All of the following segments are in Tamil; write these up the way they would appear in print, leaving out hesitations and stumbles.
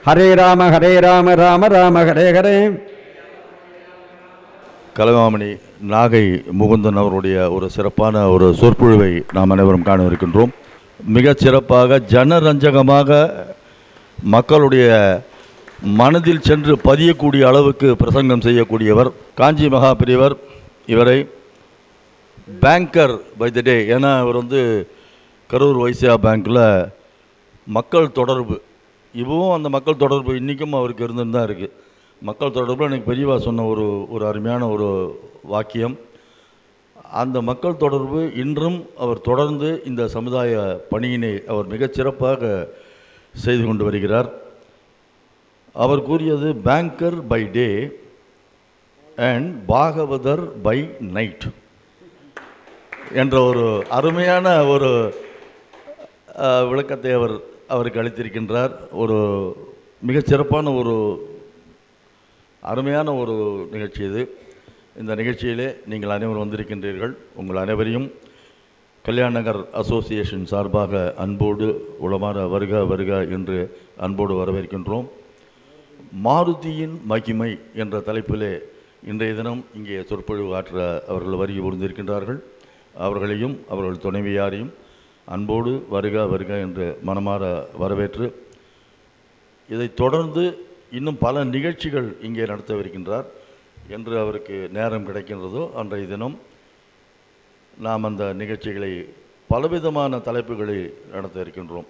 ஹரே ராம ராம ராம ஹரே ஹரே. கலைமாமணி நாகை முகுந்தன் அவருடைய ஒரு சிறப்பான ஒரு சொற்பொழிவை நாம் அனைவரும் காண இருக்கின்றோம். மிகச் சிறப்பாக ஜனரஞ்சகமாக மக்களுடைய மனதில் சென்று பதியக்கூடிய அளவுக்கு பிரசங்கம் செய்யக்கூடியவர் காஞ்சி மகா பெரியவர். இவரை பேங்கர் பை த டே, ஏன்னா இவர் கரூர் வைசியா பேங்க்கில் மக்கள் தொடர்பு, இப்போவும் அந்த மக்கள் தொடர்பு இன்றைக்கும் அவருக்கு இருந்துன்னு தான் இருக்குது. மக்கள் தொடர்பில் எனக்கு பெரியவா சொன்ன ஒரு அருமையான ஒரு வாக்கியம். அந்த மக்கள் தொடர்பு இன்றும் அவர் தொடர்ந்து இந்த சமுதாய பணியினை அவர் மிகச்சிறப்பாக செய்து கொண்டு வருகிறார். அவர் கூறியது banker by day and Bhagavathar by night என்ற ஒரு அருமையான ஒரு விளக்கத்தை அவருக்கு அளித்திருக்கின்றார். ஒரு மிகச்சிறப்பான ஒரு அருமையான ஒரு நிகழ்ச்சி இது. இந்த நிகழ்ச்சியிலே நீங்கள் அனைவரும் வந்திருக்கின்றீர்கள். உங்கள் அனைவரையும் கல்யாண நகர் அசோசியேஷன் சார்பாக அன்போடு உளமாற வருக வருக என்று அன்போடு வரவேற்கின்றோம். மாருதியின் மகிமை என்ற தலைப்பிலே இன்றைய தினம் இங்கே சொற்பொழிவு ஆற்ற அவர்கள் வருகை புரிந்திருக்கின்றார்கள். அவர்களையும் அவர்கள் துணைவியாரையும் அன்போடு வருக வருக என்று மனமாற வரவேற்று, இதைத் தொடர்ந்து இன்னும் பல நிகழ்ச்சிகள் இங்கே நடத்தவிருக்கின்றார். என்று அவருக்கு நேரம் கிடைக்கின்றதோ அன்றைய தினம் நாம் அந்த நிகழ்ச்சிகளை பலவிதமான தலைப்புகளை நடத்த இருக்கின்றோம்.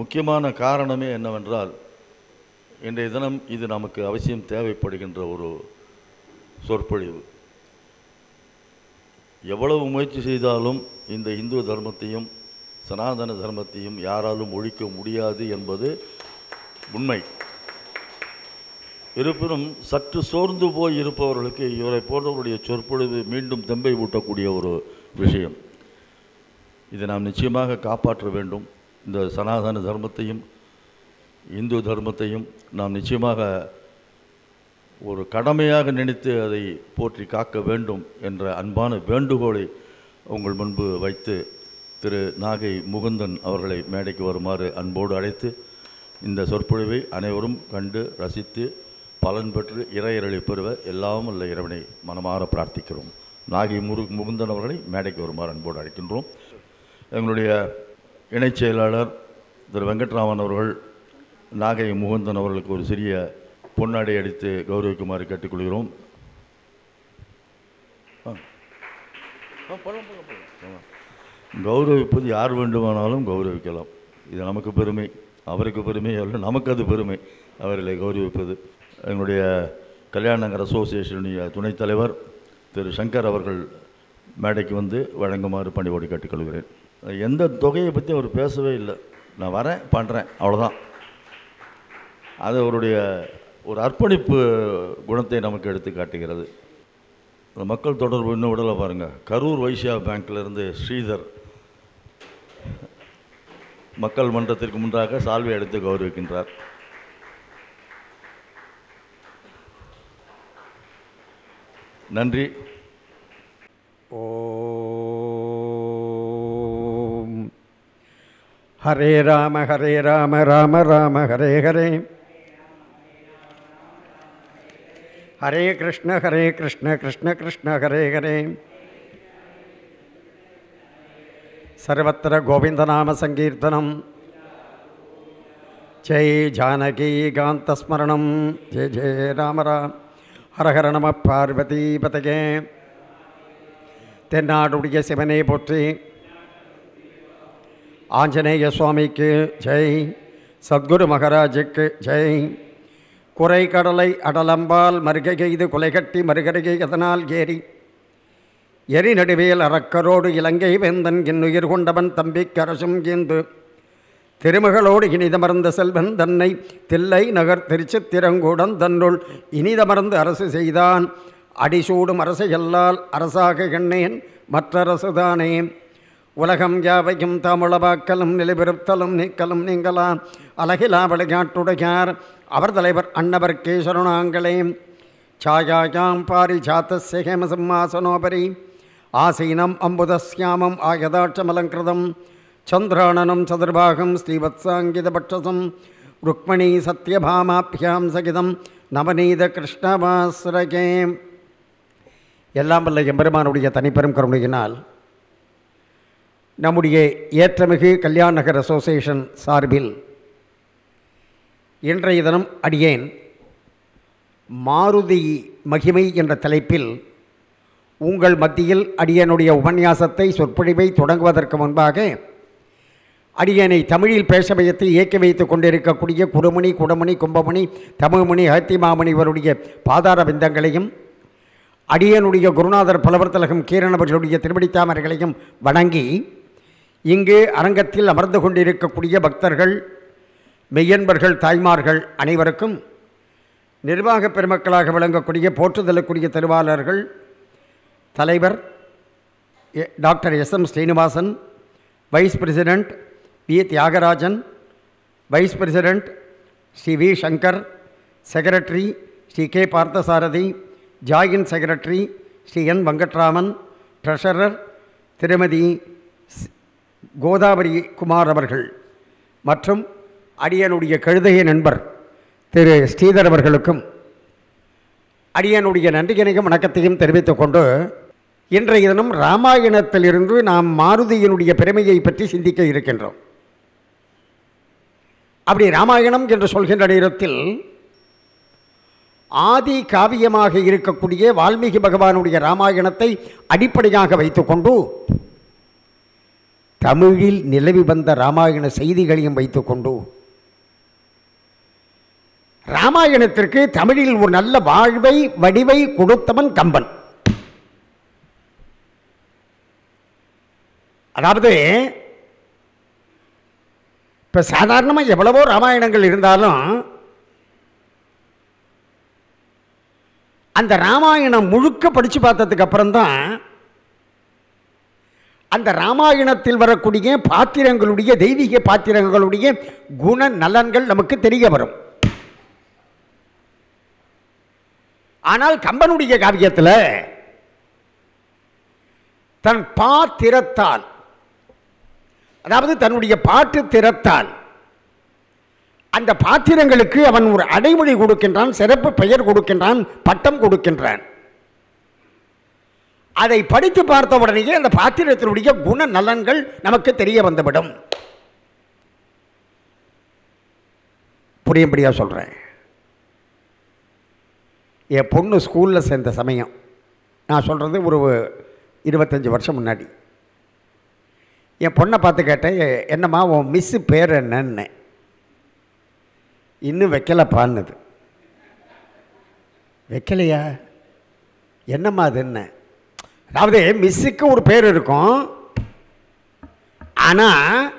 முக்கியமான காரணமே என்னவென்றால், இன்றைய தினம் இது நமக்கு அவசியம் தேவைப்படுகின்ற ஒரு சொற்பொழிவு. எவ்வளவு முயற்சி செய்தாலும் இந்த இந்து தர்மத்தையும் சனாதன தர்மத்தையும் யாராலும் ஒழிக்க முடியாது என்பது உண்மை. இருப்பினும் சற்று சோர்ந்து போய் இருப்பவர்களுக்கு இவரை போன்றவருடைய சொற்பொழிவு மீண்டும் தெம்பை ஊட்டக்கூடிய ஒரு விஷயம். இதை நாம் நிச்சயமாக காப்பாற்ற வேண்டும். இந்த சனாதன தர்மத்தையும் இந்து தர்மத்தையும் நாம் நிச்சயமாக ஒரு கடமையாக நினைத்து அதை போற்றி காக்க வேண்டும் என்ற அன்பான வேண்டுகோளை உங்கள் முன்பு வைத்து திரு நாகை முகுந்தன் அவர்களை மேடைக்கு வருமாறு அன்போடு அழைத்து இந்த சொற்பொழிவை அனைவரும் கண்டு ரசித்து பலன் பெற்று இறையருளை பெறுவ எல்லாம் உள்ள இறைவனை மனமாற பிரார்த்திக்கிறோம். நாகை முகுந்தன் அவர்களை மேடைக்கு வருமாறு அன்போடு அழைக்கின்றோம். எங்களுடைய இணைச் செயலாளர் திரு வெங்கட்ராமன் அவர்கள் நாகை முகுந்தன் அவர்களுக்கு ஒரு சிறிய பொன்னாடை அடித்து கௌரவிக்குமாறு கேட்டுக்கொள்கிறோம். கௌரவிப்பது யார் வேண்டுமானாலும் கௌரவிக்கலாம். இது நமக்கு பெருமை, அவருக்கு பெருமை அல்ல, நமக்கு அது பெருமை அவர்களை கௌரவிப்பது. எங்களுடைய கல்யாண நகர் அசோசியேஷனுடைய துணைத் தலைவர் திரு சங்கர் அவர்கள் மேடைக்கு வந்து வழங்குமாறு பணிவோடு கேட்டுக்கொள்கிறேன். எந்த தொகையை பற்றி அவர் பேசவே இல்லை. நான் வரேன் பண்ணுறேன் அவ்வளோதான். அது அவருடைய ஒரு அர்ப்பணிப்பு குணத்தை நமக்கு எடுத்து காட்டுகிறது. மக்கள் தொடர்பு இன்னும் விடலை பாருங்கள். கரூர் வைசியா பேங்க்கிலிருந்து ஸ்ரீதர் மக்கள் மன்றத்திற்கு முன்பாக சால்வை எடுத்து கௌரவிக்கின்றார். நன்றி. ஓம் ஹரே ராம ராம ராம ஹரே ஹரே. ஹரே கிருஷ்ண கிருஷ்ண கிருஷ்ண ஹரே ஹரே. சர்வத்திர கோவிந்தநாம சங்கீர்த்தனம். ஜெய் ஜானகி காந்தஸ்மரணம். ஜெய ஜெய ராம ராம். ஹரஹர நம பார்வதி பதகே. தென்னாடுடைய சிவனை போற்றி. ஆஞ்சநேய சுவாமிக்கு ஜெய். சத்குரு மகாராஜுக்கு ஜெய். குறை கடலை அடலம்பால் மருகை எய்து குலைகட்டி மறுகரையை அதனால் ஏறி எரி நடுவேல் அறக்கரோடு இலங்கை வேந்தன் இன்னுயிர் கொண்டவன் தம்பிக்கரசும் ஏந்து திருமகளோடு இனிதமர்ந்த செல்வன் தன்னை தில்லை நகர் திருச்சித்திரங்கூடன் தன்னுள் இனிதமர்ந்து அரசு செய்தான். அடிசூடும் அரசையல்லால் அரசாக எண்ணேன் மற்றரசுதானே. உலகம் யாவையும் தாமுளவாக்கலும் நிலைபெறுத்தலும் நீக்கலும் நீங்களாம் அழகிலா விளையாட்டுடையார் அவர் தலைவர் அன்னவர் கேசருணாங்களே. சாயாயாம் பாரி சாத்தஸ்ய ஹேமசிம்மாசனோபரி ஆசீனம் அம்புதஸ்யாமம் ஆயதாட்சமலங்கிருதம் சந்திராணனம் சதுர்பாகம் ஸ்ரீவத்சாங்கிதபட்சசம் ருக்மணி சத்யபாமாபியாம் சகிதம் நவநீத கிருஷ்ணவாசுரகே. எல்லாம் வல்ல எம்பெருமானுடைய தனிப்பெரும் கருணையினால் நம்முடைய ஏற்றமிகு கல்யாண நகர் அசோசியேஷன் சார்பில் இன்றைய தினம் அடியேன் மாருதி மகிமை என்ற தலைப்பில் உங்கள் மத்தியில் அடியனுடைய உபன்யாசத்தை சொற்பொழிவை தொடங்குவதற்கு முன்பாக அடியனை தமிழில் பேச வைத்து இயக்கி வைத்து கொண்டிருக்கக்கூடிய குருமணி, குடமணி, கும்பமணி, தமிழ்மணி, ஹத்திமாமணி இவருடைய பாதார விந்தங்களையும் அடியனுடைய குருநாதர் புலவர்த்தலகம் கீரனவர்களுடைய திருவடித்தாமரைகளையும் வணங்கி இங்கு அரங்கத்தில் அமர்ந்து கொண்டிருக்கக்கூடிய பக்தர்கள், மெய்யன்பர்கள், தாய்மார்கள் அனைவருக்கும் நிர்வாக பெருமக்களாக விளங்கக்கூடிய போற்றுதலுக்குரிய திருவாளர்கள், தலைவர் doctor S M. Srinivasan, vice president V. Thyagarajan, vice president Sri V. Shankar, secretary Sri K. Parthasarathy, joint secretary Sri N. Venkatraman, treasurer திருமதி கோதாவரி குமார் அவர்கள் மற்றும் அடியனுடைய கழுதைய நண்பர் திரு ஸ்ரீதர் அவர்களுக்கும் அடியனுடைய நன்றியினையும் வணக்கத்தையும் தெரிவித்துக் கொண்டு இன்றைய தினம் ராமாயணத்திலிருந்து நாம் மாருதியினுடைய பெருமையை பற்றி சிந்திக்க இருக்கின்றோம். அப்படி ராமாயணம் என்று சொல்கின்ற நேரத்தில் ஆதி காவியமாக இருக்கக்கூடிய வால்மீகி பகவானுடைய ராமாயணத்தை அடிப்படையாக வைத்துக்கொண்டு தமிழில் நிலவி வந்த ராமாயண செய்திகளையும் வைத்துக்கொண்டு ராமாயணத்திற்கு தமிழில் ஒரு நல்ல வாழ்வை வடிவை கொடுத்தவன் கம்பன். அதாவது இப்போ சாதாரணமாக எவ்வளவோ ராமாயணங்கள் இருந்தாலும் அந்த ராமாயணம் முழுக்க படித்து பார்த்ததுக்கு அப்புறம்தான் அந்த ராமாயணத்தில் வரக்கூடிய பாத்திரங்களுடைய தெய்வீக பாத்திரங்களுடைய குண நலன்கள் நமக்கு தெரிய வரும். ஆனால் கம்பனுடைய காவியத்தில் தன் பாத்திரத்தால், அதாவது தன்னுடைய பாட்டு திறத்தால் அந்த பாத்திரங்களுக்கு அவன் ஒரு அடைமொழி கொடுக்கின்றான், சிறப்பு பெயர் கொடுக்கின்றான், பட்டம் கொடுக்கின்றான். அதை படித்து பார்த்த உடனேயே அந்த பாத்திரத்தினுடைய குண நலன்கள் நமக்கு தெரிய வந்துவிடும். புரியும்படியா சொல்கிறேன். என் பொண்ணு ஸ்கூலில் சேர்ந்த சமயம், நான் சொல்கிறது ஒரு 25 வருஷம் முன்னாடி, என் பொண்ணை பார்த்து கேட்டேன், என்னம்மா உன் மிஸ்ஸு பேர் என்னன்னு. இன்னும் வைக்கலப்பான்னுது. வைக்கலையா? என்னம்மா அது என்ன? அதாவது மிஸ்ஸுக்கு ஒரு பேர் இருக்கும், ஆனால்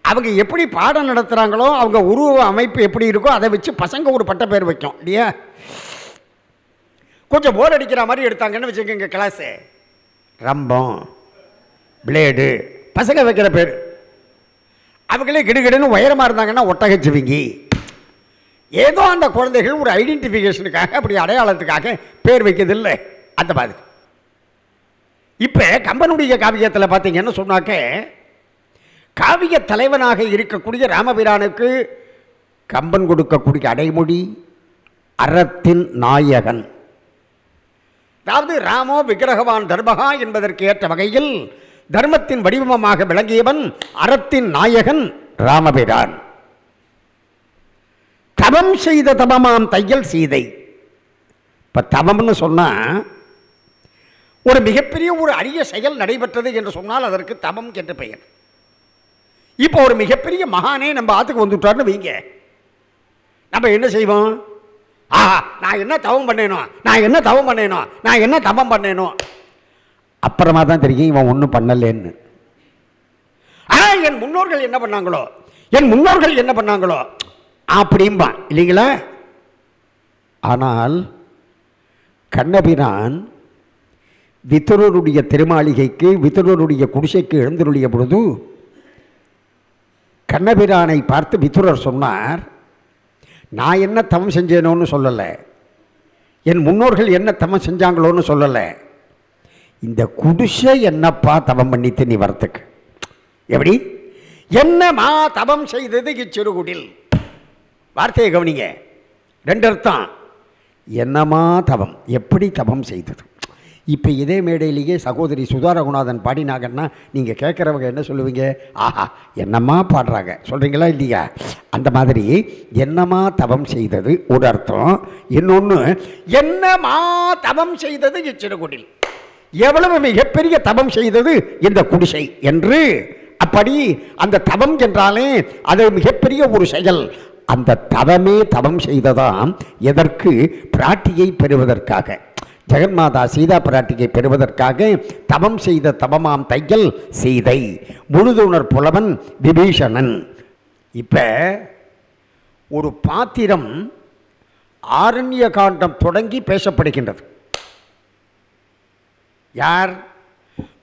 அவங்க எப்படி பாடம் நடத்துகிறாங்களோ அவங்க உருவ அமைப்பு எப்படி இருக்கோ அதை வச்சு பசங்க ஒரு பட்ட பேர் வைக்கும் இல்லையா? கொஞ்சம் போர் அடிக்கிற மாதிரி எடுத்தாங்கன்னு வச்சுக்கோங்க கிளாஸு, ரம்பம், பிளேடு, பசங்க வைக்கிற பேர். அவங்களே கிடுகிடுன்னு உயரமாக இருந்தாங்கன்னா ஒட்டகச்சிவிங்கி, ஏதோ அந்த குழந்தைகள் ஒரு ஐடென்டிஃபிகேஷனுக்காக அப்படி அடையாளத்துக்காக பேர் வைக்கிறதில்லை அந்த மாதிரி. இப்போ கம்பனுடைய காவியத்தில் பார்த்தீங்கன்னு சொன்னாக்க, காவிய தலைவனாக இருக்கக்கூடிய ராமபிரானுக்கு கம்பன் கொடுக்கக்கூடிய அடைமொழி அறத்தின் நாயகன். அதாவது ராமோ விக்கிரகவான் தர்மகா என்பதற்கு ஏற்ற வகையில் தர்மத்தின் வடிவமாக விளங்கியவன் அறத்தின் நாயகன் ராமபிரான். தவம் செய்த தவமாம் தையல் சீதை. இப்போ தவம்னு சொன்னால் ஒரு மிகப்பெரிய ஒரு அரிய செயல் நடைபெற்றது என்று சொன்னால் அதற்கு தவம் என்று பெயர். இப்போ ஒரு மிகப்பெரிய மகானே நம்ம ஆத்துக்கு வந்துட்டார்னு வைங்க, நம்ம என்ன செய்வோம்? நான் என்ன தவம் பண்ணேனோ, நான் என்ன தவம் பண்ணேனோ, நான் என்ன தவம் பண்ணேனோ, அப்புறமா தான் தெரியும் இவன் ஒன்றும் பண்ணலேன்னு. என் முன்னோர்கள் என்ன பண்ணாங்களோ, என் முன்னோர்கள் என்ன பண்ணாங்களோ அப்படிம்பான் இல்லைங்களா? ஆனால் கண்ணபிரான் விதுரருடைய திருமாளிகைக்கு, விதுரருடைய குடிசைக்கு எழுந்தருளிய பொழுது கண்ணபிரானை பார்த்து விதுரர் சொன்னார், நான் என்ன தவம் செஞ்சேனோன்னு சொல்லலை, என் முன்னோர்கள் என்ன தவம் செஞ்சாங்களோன்னு சொல்லலை, இந்த குடிசை என்னப்பா தவம் பண்ணித்து நீ வரத்துக்கு. எப்படி என்னமா தவம் செய்தது இச்சிறுகுடில் வார்த்தையை கவனிங்க, ரெண்டு அர்த்தம். என்னமா தவம், எப்படி தவம் செய்தது. இப்போ இதே மேடையிலேயே சகோதரி சுதா ரகுநாதன் பாடினாங்கன்னா நீங்கள் கேட்குறவங்க என்ன சொல்லுவீங்க? ஆஹா என்னம்மா பாடுறாங்க சொல்கிறீங்களா இல்லையா? அந்த மாதிரி என்னமா தவம் செய்தது ஒரு அர்த்தம். இன்னொன்று, என்னமா தவம் செய்தது இச்சிறுகுடில், எவ்வளவு மிகப்பெரிய தவம் செய்தது இந்த குடிசை என்று. அப்படி அந்த தவம் என்றாலே அது மிகப்பெரிய ஒரு செயல். அந்த தவமே தவம் செய்ததாம். எதற்கு? பிராட்டியை பெறுவதற்காக, ஜெகன்மாதா சீதா பிராட்டியை பெறுவதற்காக தவம் செய்த தவமாம் தையல் சீதை. முழுதுணர் புலவன் விபீஷணன். இப்போ ஒரு பாத்திரம் ஆரண்ய காண்டம் தொடங்கி பேசப்படுகின்றது. யார்?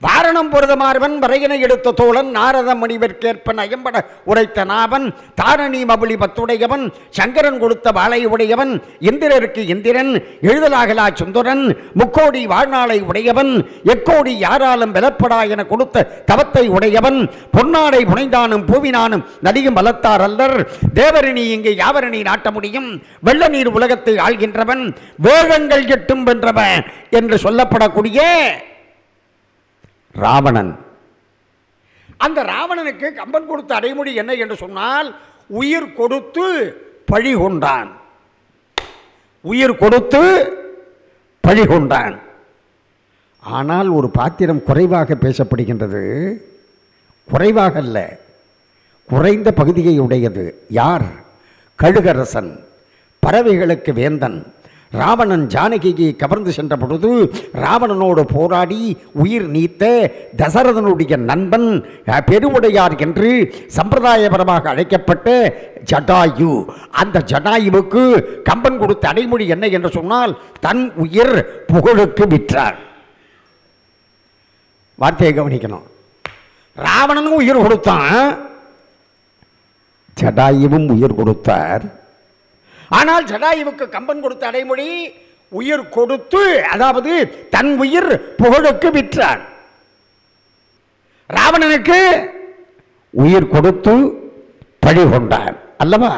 வாரணம் பொருத மார்பன் வரையினை எடுத்த தோழன் நாரத மணிவர்க்கேற்பன் அயம்பட உரைத்த நாவன் தாரணி மபுளி பத்துடையவன் சங்கரன் கொடுத்த வாளை உடையவன் இந்திரருக்கு இந்திரன் எழுதலாகலா சுந்தரன் முக்கோடி வாழ்நாளை உடையவன் எக்கோடி யாராலும் வெலப்படா என கொடுத்த தவத்தை உடையவன் பொன்னாடை புனைந்தானும் பூவினானும் நடியும் பலத்தார் அல்லர் தேவரணி இங்கே யாவரணி நாட்ட முடியும் வெள்ள நீர் உலகத்தை ஆள்கின்றவன் வேகங்கள் எட்டும் வென்றவன் என்று சொல்லப்படக்கூடிய ராவணன். அந்த ராவணனுக்கு கம்பன் கொடுத்த அடைமொழி என்ன என்று சொன்னால், உயிர் கொடுத்து பழி கொண்டான். உயிர் கொடுத்து பழி கொண்டான். ஆனால் ஒரு பாத்திரம் குறைவாக பேசப்படுகின்றது. குறைவாக அல்ல, குறைந்த பகுதியை உடையது. யார்? கழுகரசன், பறவைகளுக்கு வேந்தன். ராவணன் ஜானகியை கவர்ந்து சென்ற பொழுது ராவணனோடு போராடி உயிர் நீத்த தசரதனுடைய நண்பன் பெருவுடையார் என்று சம்பிரதாயபரமாக அழைக்கப்பட்ட ஜடாயு. அந்த ஜடாயுவுக்கு கம்பன் கொடுத்த அடைமொழி என்ன என்று சொன்னால், தன் உயிர் புகழுக்கு விற்றார். வார்த்தையை கவனிக்கணும். ராவணனும் உயிர் கொடுத்தான், ஜடாயுவும் உயிர் கொடுத்தார். ஆனால் ஜடாயுவுக்கு கம்பன் கொடுத்த அடைமொழி உயிர் கொடுத்து, அதாவது தன் உயிர் புகழுக்கு விற்றான். ராவணனுக்கு உயிர் கொடுத்து பழி கொண்டான் அல்லவா?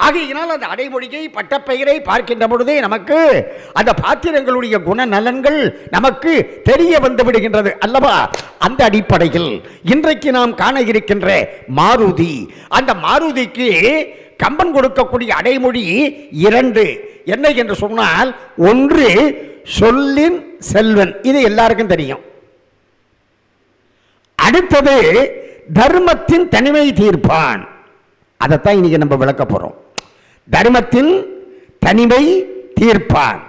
ஆகையினால் அந்த அடைமொழியை பட்டப்பெயரை பார்க்கின்ற பொழுதே நமக்கு அந்த பாத்திரங்களுடைய குணநலன்கள் நமக்கு தெரிய வந்து விடுகின்றது அல்லவா? அந்த அடிப்படையில் இன்றைக்கு நாம் காண இருக்கின்ற மாருதி, அந்த மாருதிக்கு கம்பன் கொடுக்கக்கூடிய அடைமொழி இரண்டு. என்ன என்று சொன்னால், ஒன்று சொல்லின் செல்வன், இது எல்லாருக்கும் தெரியும். அடுத்தது தர்மத்தின் தனிமை தீர்ப்பான், அதைத்தான் இன்னைக்கு நம்ம விளக்க போறோம். தர்மத்தின் தனிமை தீர்ப்பான்.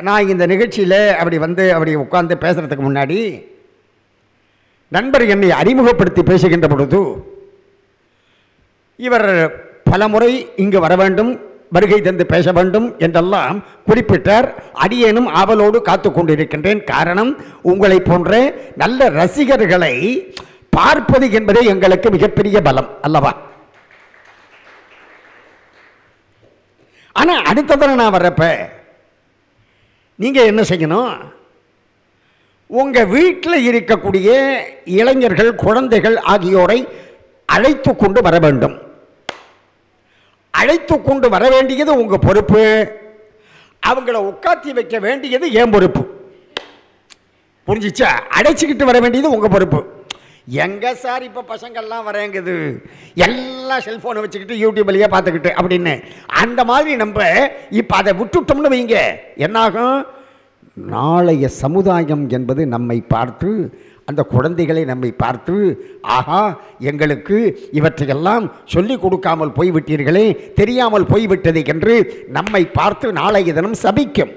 நான் இந்த நிகழ்ச்சியில் அப்படி உட்கார்ந்து பேசுறதுக்கு முன்னாடி நண்பர் என்னை அறிமுகப்படுத்தி பேசுகின்ற பொழுது, இவர் பலமுறை இங்கு வர வேண்டும், வருகை தந்து பேச வேண்டும் என்றெல்லாம் குறிப்பிட்டார். அடியேனும் ஆவலோடு காத்து கொண்டிருக்கின்றேன். காரணம், உங்களை போன்ற நல்ல ரசிகர்களை பார்ப்பது என்பதே எங்களுக்கு மிகப்பெரிய பலம் அல்லவா? ஆனால் அடுத்த தடவை நான் வர்றப்ப நீங்கள் என்ன செய்யணும்? உங்கள் வீட்டில் இருக்கக்கூடிய இளைஞர்கள், குழந்தைகள் ஆகியோரை அழைத்து கொண்டு வர வேண்டும். அழைத்து கொண்டு வர வேண்டியது உங்கள் பொறுப்பு. அவங்கள உட்காத்தி வைக்க வேண்டியது என் பொறுப்பு. புரிஞ்சிச்சா? அடைச்சிக்கிட்டு வர வேண்டியது உங்கள் பொறுப்பு. எங்க சார் இப்போ பசங்கள்லாம் வரேங்குது, எல்லாம் செல்ஃபோனை வச்சுக்கிட்டு யூடியூப்லையே பார்த்துக்கிட்டு அப்படின்னு. அந்த மாதிரி நம்ம இப்போ அதை விட்டுட்டோம்னு வைங்க, என்னாகும்? நாளைய சமுதாயம் என்பது நம்மை பார்த்து, அந்த குழந்தைகளை நம்மை பார்த்து, ஆஹா எங்களுக்கு இவற்றையெல்லாம் சொல்லிக் கொடுக்காமல் போய்விட்டீர்களே, தெரியாமல் போய்விட்டது என்று நம்மை பார்த்து நாளைய தினம் சபிக்கும்.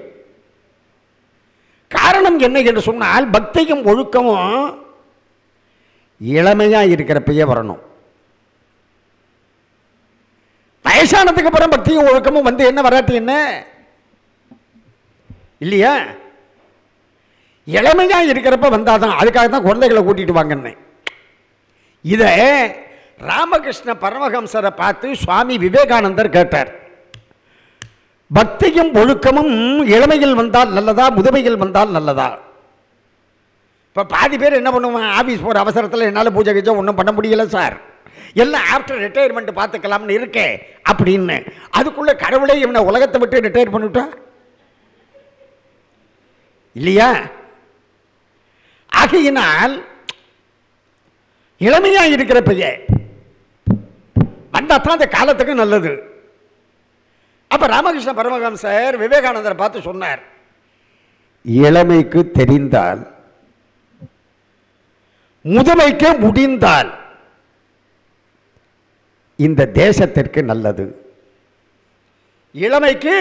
காரணம் என்ன என்று சொன்னால், பக்தியும் ஒழுக்கமும் இளமையாக இருக்கிறப்பயே வரணும். வயசானதுக்கு அப்புறம் பக்தியும் ஒழுக்கமும் வந்து என்ன வராட்டி என்ன இல்லையா? இளமையாக இருக்கிறப்ப வந்தாதான். அதுக்காக தான் குழந்தைகளை கூட்டிட்டு வாங்கன்னு. இதை ராமகிருஷ்ண பரமஹம்சரை பார்த்து சுவாமி விவேகானந்தர் கேட்டார், பக்தியும் ஒழுக்கமும் இளமையில் வந்தால் நல்லதா, முதுமையில் வந்தால் நல்லதா? இப்போ பாதி பேர் என்ன பண்ணுவாங்க, ஆஃபீஸ் போகிற அவசரத்தில் என்னால் பூஜை கீஜை ஒன்றும் பண்ண முடியல சார், எல்லாம் ஆஃப்டர் ரிட்டையர்மெண்ட் பார்த்துக்கலாம்னு இருக்கேன் அப்படின்னு. அதுக்குள்ள கடவுளே இவனை உலகத்தை விட்டு ரிட்டையர் பண்ணிவிட்டா இல்லையா? ஆகையினால் இளமையா இருக்கிற பையன் வந்தா தான் அந்த காலத்துக்கு நல்லது. அப்ப ராமகிருஷ்ண பரமஹம்சர் விவேகானந்தரை பார்த்து சொன்னார், இளமைக்கு தெரிந்தால் முதுமைக்கு முடிந்தால் இந்த தேசத்திற்கு நல்லது. இளமைக்கு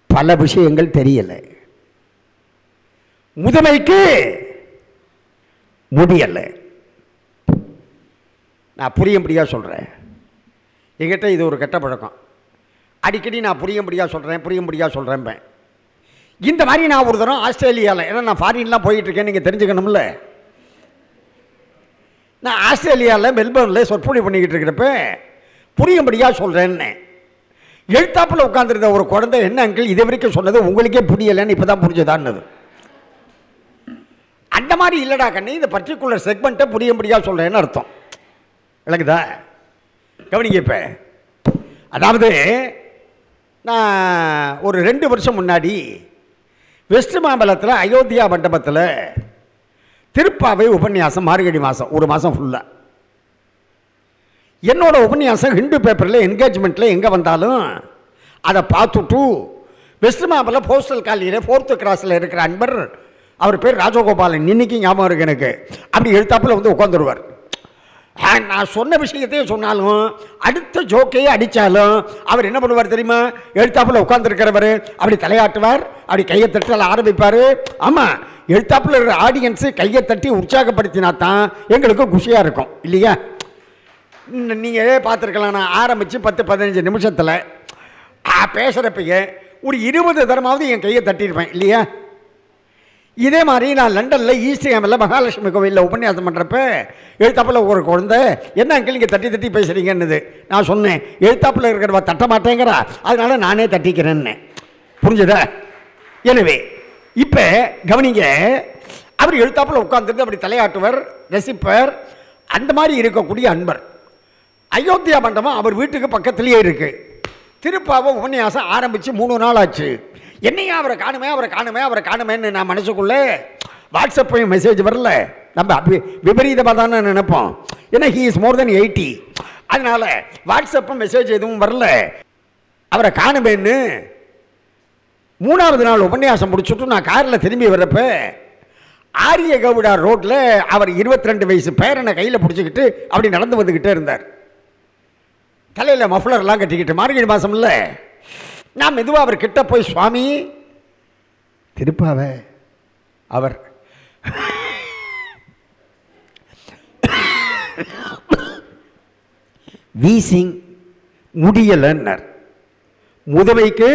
பல விஷயங்கள் தெரியல, முதுமைக்கு முடியல. நான் புரியும்படியா சொல்றேன். என்கிட்ட இது ஒரு கெட்ட பழக்கம். அடிக்கடி நான் புரியும்படியா சொல்றேன். இந்த மாதிரி நான் ஒரு தரம் ஆஸ்திரேலியாவில், ஏன்னா நான் ஃபாரின்லாம் போயிட்டு இருக்கேன், நீங்கள் தெரிஞ்சுக்கணும்ல. நான் ஆஸ்திரேலியாவில் மெல்பர்னில் சொற்பொழிவு பண்ணிக்கிட்டு இருக்கிறப்ப புரியும்படியாக சொல்கிறேன்னு எழுத்தாப்பில் உட்காந்துருந்த ஒரு குழந்தை, என்ன அங்கிள் இது வரைக்கும் சொன்னது உங்களுக்கே புரியலைன்னு இப்போ தான் புரிஞ்சதான்னு. அந்த மாதிரி இல்லைடா கண்ணு, இந்த பர்டிகுலர் செக்மெண்ட்டை புரியும்படியாக சொல்கிறேன்னு அர்த்தம். விளக்குதா? கவனிங்க. இப்போ அதாவது நான் ஒரு 2 வருஷம் முன்னாடி வெஸ்ட் மாம்பலத்தில் அயோத்தியா மண்டபத்தில் திருப்பாவை உபன்யாசம், மார்கழி மாதம், ஒரு மாதம் ஃபுல்லாக. என்னோட உபன்யாசம் ஹிந்து பேப்பரில் என்கேஜ்மெண்ட்டில் எங்கே வந்தாலும் அதை பார்த்துட்டு வெஸ்ட் மாம்பலம் போஸ்டல் காலனியில் 4th கிராஸில் இருக்கிற அன்பர், அவர் பேர் ராஜகோபாலன், இன்னைக்கு ஞாபகம் இருக்கு எனக்கு, அப்படி எழுத்தாப்பில் வந்து உட்காந்துருவார். நான் சொன்ன விஷயத்தையே சொன்னாலும் அடுத்த ஜோக்கையே அடித்தாலும் அவர் என்ன பண்ணுவார் தெரியுமா? எழுத்தாப்பில் உட்காந்துருக்கிறவர் அப்படி தலையாட்டுவார், அப்படி கையை தட்டல ஆரம்பிப்பார். ஆமாம், எழுத்தாப்பில் இருக்கிற ஆடியன்ஸு கையை தட்டி உற்சாகப்படுத்தினா தான் எங்களுக்கு குஷியாக இருக்கும் இல்லையா? நீங்கள் பார்த்துருக்கலாம், நான் ஆரம்பித்து 10-15 நிமிஷத்தில் பேசுகிறப்பையே ஒரு 20 தரமாவது என் கையை தட்டியிருப்பேன் இல்லையா? இதே மாதிரி நான் லண்டனில் ஈஸ்ட் ஹாமில் மகாலட்சுமி கோவிலில் உபன்யாசம் பண்ணுறப்ப எழுத்தாப்பில் ஒரு குழந்தை, என்ன அங்கிள் நீங்கள் தட்டி தட்டி பேசுகிறீங்கன்னுது. நான் சொன்னேன், எழுத்தாப்பில் இருக்கிறவா தட்ட மாட்டேங்கிறா, அதனால நானே தட்டிக்கிறேன்னு. புரிஞ்சுதா? எனவே இப்போ கவனிங்க, அவர் எழுத்தாப்பில் உட்காந்துருந்து அப்படி தலையாட்டுவர், ரசிப்பர். அந்த மாதிரி இருக்கக்கூடிய அன்பர். அயோத்தியா மண்டபம் அவர் வீட்டுக்கு பக்கத்துலேயே இருக்குது. திருப்பாவை உபன்யாசம் ஆரம்பித்து 3 நாள் ஆச்சு. என்னையா அவரை காணுமேன்னு நான் மனசுக்குள்ளே வாட்ஸ்அப்பையும் மெசேஜ் வரல. நம்ம விபரீதமாக தானே நினைப்போம், ஏன்னா ஹீ இஸ் மோர் தென் 80. அதனால் வாட்ஸ்அப்பும் மெசேஜ் எதுவும் வரல. அவரை காணுமேன்னு 3வது நாள் உபன்யாசம் முடிச்சுட்டு நான் காரில் திரும்பி வர்றப்ப ஆரிய கவுடா ரோட்டில் அவர் 22 வயசு பேரனை கையில் பிடிச்சிக்கிட்டு அப்படி நடந்து வந்துக்கிட்டே இருந்தார். தலையில் மஃப்ளர்லாம் கட்டிக்கிட்டு, மார்கழி மாதம் இல்லை. நான் மெதுவாக அவர் கிட்ட போய், சுவாமி திருப்பாவை, அவர் வீசிங் முடியலைன்னார். முதுமைக்கு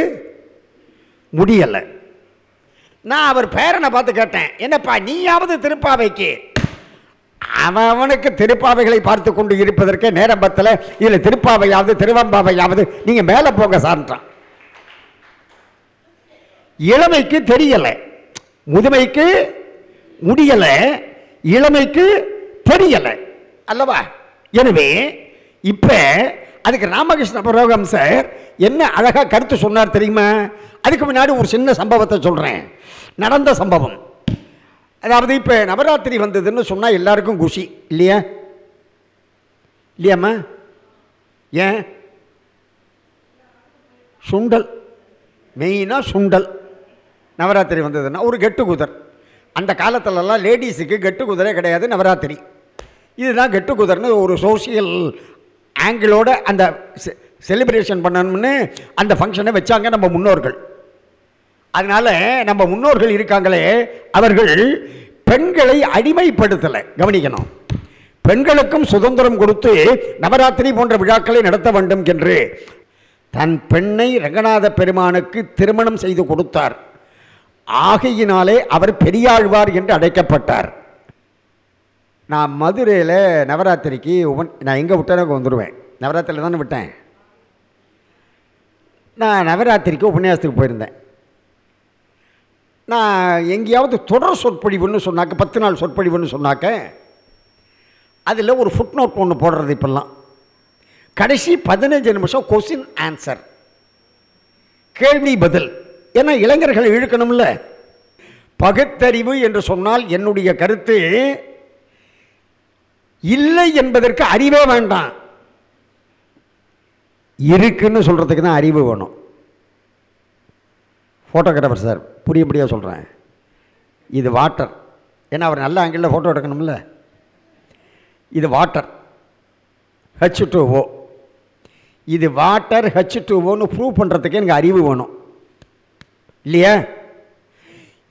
முடியலை. நான் அவர் பேரனை பார்த்து கேட்டேன், என்னப்பா நீயாவது திருப்பாவைக்கு? அவனுக்கு திருப்பாவைகளை பார்த்து கொண்டு இருப்பதற்கே நேரம் பத்தல, இதில் திருப்பாவையாவது திருவம்பாவையாவது நீங்கள் மேலே போங்க சார்ன்றான். இளமைக்கு தெரியலை, முதுமைக்கு முடியலை, இளமைக்கு தெரியலை அல்லவா? எனவே இப்போ அதுக்கு ராமகிருஷ்ண பரமஹம்சர் என்ன அழகாக கருத்து சொன்னார் தெரியுமா? அதுக்கு முன்னாடி ஒரு சின்ன சம்பவத்தை சொல்கிறேன், நடந்த சம்பவம். அதாவது இப்போ நவராத்திரி வந்ததுன்னு சொன்னால் எல்லாருக்கும் குஷி இல்லையா? இல்லையாம்மா? ஏன்? சுண்டல், மெயினாக சுண்டல். நவராத்திரி வந்ததுன்னா ஒரு கெட்டு குதிர். அந்த காலத்திலலாம் லேடிஸுக்கு கெட்டு குதிரை கிடையாது, நவராத்திரி. இதுதான் கெட்டு குதிர்னு ஒரு சோசியல் ஆங்கிளோட அந்த செலிப்ரேஷன் பண்ணணும்னு அந்த ஃபங்க்ஷனை வச்சாங்க நம்ம முன்னோர்கள். அதனால் நம்ம முன்னோர்கள் இருக்காங்களே, அவர்கள் பெண்களை அடிமைப்படுத்தலை. கவனிக்கணும், பெண்களுக்கும் சுதந்திரம் கொடுத்து நவராத்திரி போன்ற விழாக்களை நடத்த வேண்டும் என்று தன் பெண்ணை ரங்கநாத பெருமானுக்கு திருமணம் செய்து கொடுத்தார். ஆகையினாலே அவர் பெரியாழ்வார் என்று அழைக்கப்பட்டார். நான் மதுரையில் நவராத்திரிக்கு நான் எங்கே விட்டேனோ வந்துடுவேன். நவராத்திரியில் தானே விட்டேன். நான் நவராத்திரிக்கு உபன்யாசத்துக்கு போயிருந்தேன். நான் எங்கேயாவது தொடர் சொற்பொழிவுன்னு சொன்னாக்க, 10 நாள் சொற்பொழிவுன்னு சொன்னாக்க, அதில் ஒரு ஃபுட் நோட் ஒன்று போடுறது. இப்பெல்லாம் கடைசி 15 நிமிஷம் கொஸ்டின் ஆன்சர், கேள்வி பதில். ஏன்னா இளைஞர்கள் இழுக்கணும்ல. பகுத்தறிவு என்று சொன்னால் என்னுடைய கருத்து இல்லை என்பதற்கு அறிவே வேண்டாம், இருக்குன்னு சொல்கிறதுக்கு தான் அறிவு வேணும். ஃபோட்டோகிராஃபர் சார் புரியும்படியாக சொல்கிறேன், இது வாட்டர், ஏன்னா அவர் நல்ல ஆங்கிளில் ஃபோட்டோ எடுக்கணும்ல. இது வாட்டர் H2O, இது வாட்டர் H2Oன்னு ப்ரூவ் பண்ணுறதுக்கு எனக்கு அறிவு வேணும் இல்லையா?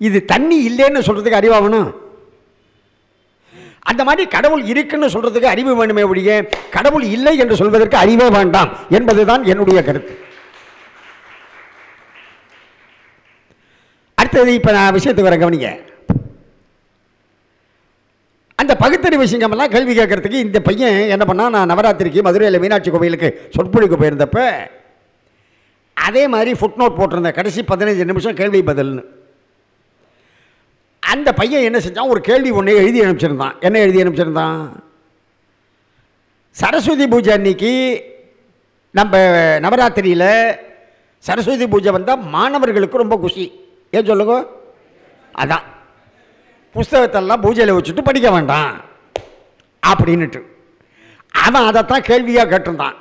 இது தண்ணி இல்லைன்னு சொல்கிறதுக்கு அறிவா வேணும். அந்த மாதிரி கடவுள் இருக்குன்னு சொல்கிறதுக்கு அறிவு வேணுமே ஒழிய கடவுள் இல்லை என்று சொல்வதற்கு அறிவே வேண்டாம் என்பதுதான் என்னுடைய கருத்து. அடுத்தது இப்போ நான் விஷயத்துக்கு வர கவனிங்க. அந்த பகுத்தறிவு சிங்கமெல்லாம் கேள்வி கேட்கறதுக்கு இந்த பையன் என்ன பண்ணால், நான் நவராத்திரிக்கு மதுரையில் மீனாட்சி கோவிலுக்கு சொற்பொழிவுக்கு போயிருந்தப்ப அதே மாதிரி ஃபுட் நோட் போட்டிருந்தேன், கடைசி 15 நிமிஷம் கேள்வி பதில்னு. அந்த பையன் என்ன செஞ்சான், ஒரு கேள்வி ஒன்று எழுதி அனுப்பிச்சிருந்தான். என்ன எழுதி அனுப்பிச்சிருந்தான், சரஸ்வதி பூஜை அன்னைக்கு நம்ம நவராத்திரியில் சரஸ்வதி பூஜை வந்தால் மாணவர்களுக்கு ரொம்ப குஷி. ஏன் சொல்லுங்க, அதான் புஸ்தகத்தெல்லாம் பூஜையில் வச்சுட்டு படிக்க வேண்டாம் அப்படின்னுட்டு அவன் அதைத்தான் கேள்வியாக கேட்டிருந்தான்.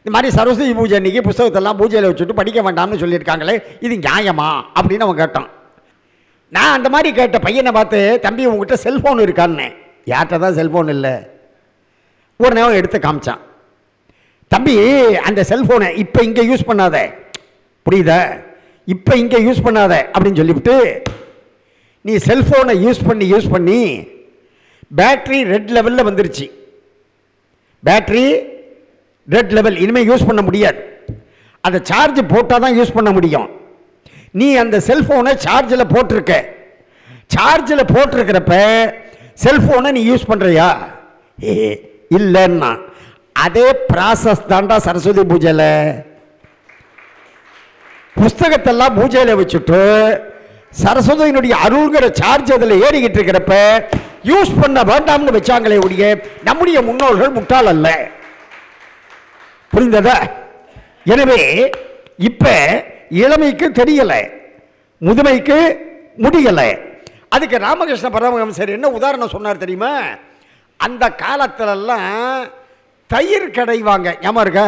இந்த மாதிரி சரஸ்வதி பூஜை அன்றைக்கி புஸ்தகத்தெல்லாம் பூஜையில் வச்சுட்டு படிக்க வேண்டாம்னு சொல்லியிருக்காங்களே, இது நியாயமா அப்படின்னு அவன் கேட்டான். நான் அந்த மாதிரி கேட்ட பையனை பார்த்து, தம்பி உங்ககிட்ட செல்ஃபோன் இருக்கான்னு. யார்கிட்ட தான் செல்ஃபோன் இல்லை. ஒரு நேரம் எடுத்து காமிச்சான். தம்பி அந்த செல்ஃபோனை இப்போ இங்கே யூஸ் பண்ணாத, புரியுதா, இப்போ இங்கே யூஸ் பண்ணாத அப்படின்னு சொல்லிவிட்டு, நீ செல்ஃபோனை யூஸ் பண்ணி பேட்ரி ரெட் லெவலில் வந்துருச்சு. பேட்ரி ரெட் லெவல், இனிமேல் யூஸ் பண்ண முடியாது. அதை சார்ஜ் போட்டால் தான் யூஸ் பண்ண முடியும். நீ அந்த செல்ஃபோனை சார்ஜில் போட்டிருக்க, சார்ஜில் போட்டிருக்கிறப்ப செல்ஃபோனை நீ யூஸ் பண்ணுறியா? இல்லைன்னா அதே ப்ராசஸ் தாண்டா சரஸ்வதி பூஜையில். புஸ்தகத்தெல்லாம் பூஜையில் வச்சுட்டு சரஸ்வதியினுடைய அருள்கிற சார்ஜ் அதில் ஏறிக்கிட்டு இருக்கிறப்ப யூஸ் பண்ண வேண்டாம்னு வச்சாங்களே ஒழிய நம்முடைய முன்னோர்கள் முட்டாள் அல்ல. புரிந்ததா? எனவே இப்ப இளமைக்கு தெரியல, முதுமைக்கு முடியல. அதுக்கு ராமகிருஷ்ண பரமஹம்சர் என்ன உதாரணம் சொன்னார் தெரியுமா? அந்த காலத்திலெல்லாம் தயிர் கடைவாங்க, ஞாபகம் இருக்கா?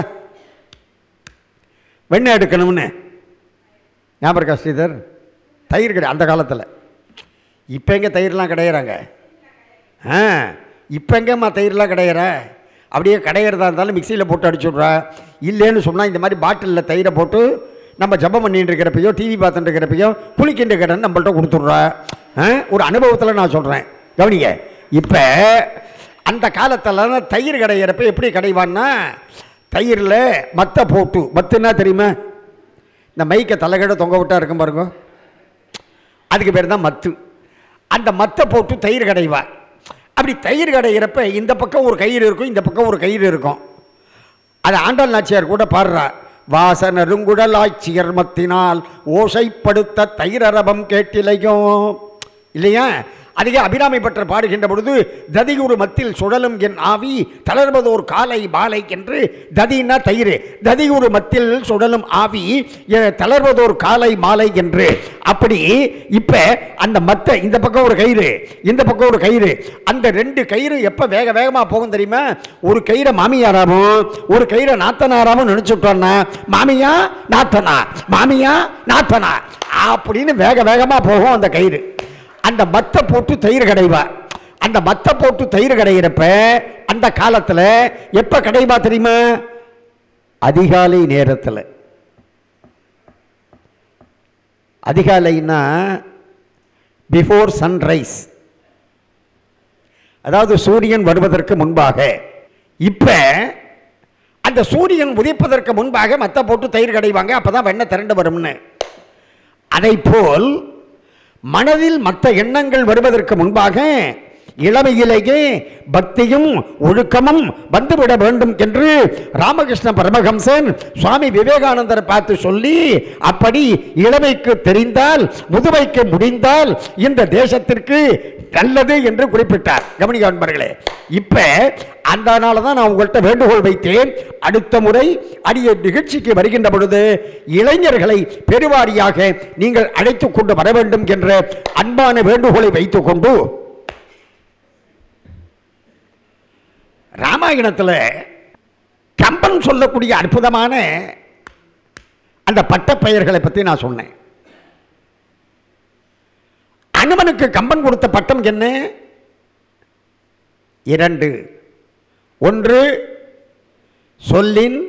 வெண்ணெய் எடுக்கணும்னு ஞாபகம் இருக்கா ஸ்ரீதர்? தயிர் கடை அந்த காலத்தில். இப்போ எங்கே தயிர்லாம் கிடையிறாங்க? இப்போ எங்கேம்மா தயிர்லாம் கிடையிற? அப்படியே கடையிறதா இருந்தாலும் மிக்சியில் போட்டு அடிச்சு விட்றா. இல்லைன்னு சொன்னால் இந்த மாதிரி பாட்டிலில் தயிரை போட்டு நம்ம ஜபம் பண்ணிட்டு இருக்கிறப்பையோ டிவி பார்த்துட்டு இருக்கிறப்பையோ குளிக்கின்ற கடைன்னு நம்மள்ட்ட கொடுத்துட்றா. ஒரு அனுபவத்தில் நான் சொல்கிறேன், கவனிங்க. இப்போ அந்த காலத்தில் தயிர் கடையிறப்ப எப்படி கடைவான்னா, தயிரில் மத்தை போட்டு, மத்துன்னா தெரியுமா? இந்த மைக்கை தலைகடை தொங்க விட்டா இருக்கும் பாருங்க, அதுக்கு பேர் தான் மத்து. அந்த மத்தை போட்டு தயிர் கடைவா. அப்படி தயிர் கடையிறப்ப இந்த பக்கம் ஒரு கயிறு இருக்கும், இந்த பக்கம் ஒரு கயிறு இருக்கும். அது ஆண்டாள் நாச்சியார் கூட பாடுறா. வாசனருங்குடல் ஆட்சியர் மத்தினால் ஓசைப்படுத்த தயிரரபம் கேட்டிலையும், இல்லையா? அதுவே அபிராமி பற்ற பாடுகின்ற பொழுது, ததிகுரு மத்தில் சுழலும் என் ஆவி தளர்வதோர் காலை பாலை என்று. ததினா தயிர், ததிகுரு மத்தில் சுழலும் ஆவி தளர்வதோர் காலை மாலை என்று. அப்படி இப்ப அந்த மத்த இந்த பக்கம் ஒரு கயிறு, இந்த பக்கம் ஒரு கயிறு. அந்த ரெண்டு கயிறு எப்ப வேக வேகமா போகும் தெரியுமா? ஒரு கயிறை மாமியாராவும் ஒரு கயிறை நாத்தனாராவும் நினைச்சுட்டோம்னா, மாமியா நாத்தனா, மாமியா நாத்தனா அப்படின்னு வேக வேகமா போகும் அந்த கயிறு. அந்த மத்தை போட்டு தயிர் கடைவா. அந்த மத்தை போட்டு தயிர் கடையிறப்ப அந்த காலத்தில் எப்ப கடைவா தெரியுமா? அதிகாலை நேரத்தில். அதிகாலைன்னா பிஃபோர் சன்ரைஸ், அதாவது சூரியன் வருவதற்கு முன்பாக. இப்ப அந்த சூரியன் உதிப்பதற்கு முன்பாக மத்தை போட்டு தயிர் கடைவாங்க, அப்பதான் வெண்ணெய் திரண்டு வரும்னு. அதை போல் மனதில் மற்ற எண்ணங்கள் வருவதற்கு முன்பாக இளமையிலேயே பக்தியும் ஒழுக்கமும் வந்துவிட வேண்டும் என்று ராமகிருஷ்ண பரமஹம்சன் சுவாமி விவேகானந்தரை பார்த்து சொல்லி, அப்படி இளமைக்கு தெரிந்தால் முதுமைக்கு முடிந்தால் இந்த தேசத்திற்கு நல்லது என்று குறிப்பிட்டார். கவனிக்க நண்பர்களே, இப்ப அந்த நாள் தான் நான் உங்கள்கிட்ட வேண்டுகோள் வைத்தேன். அடுத்த முறை அரிய நிகழ்ச்சிக்கு வருகின்ற பொழுது இளைஞர்களை பெருவாரியாக நீங்கள் அழைத்துக் கொண்டு வர வேண்டும் என்ற அன்பான வேண்டுகோளை வைத்துக் கொண்டு, ராமாயணத்தில் கம்பன் சொல்லக்கூடிய அற்புதமான அந்த பட்டப்பெயர்களை பற்றி நான் சொன்னேன். அனுமனுக்கு கம்பன் கொடுத்த பட்டம் என்ன? 2. 1 சொல்லின்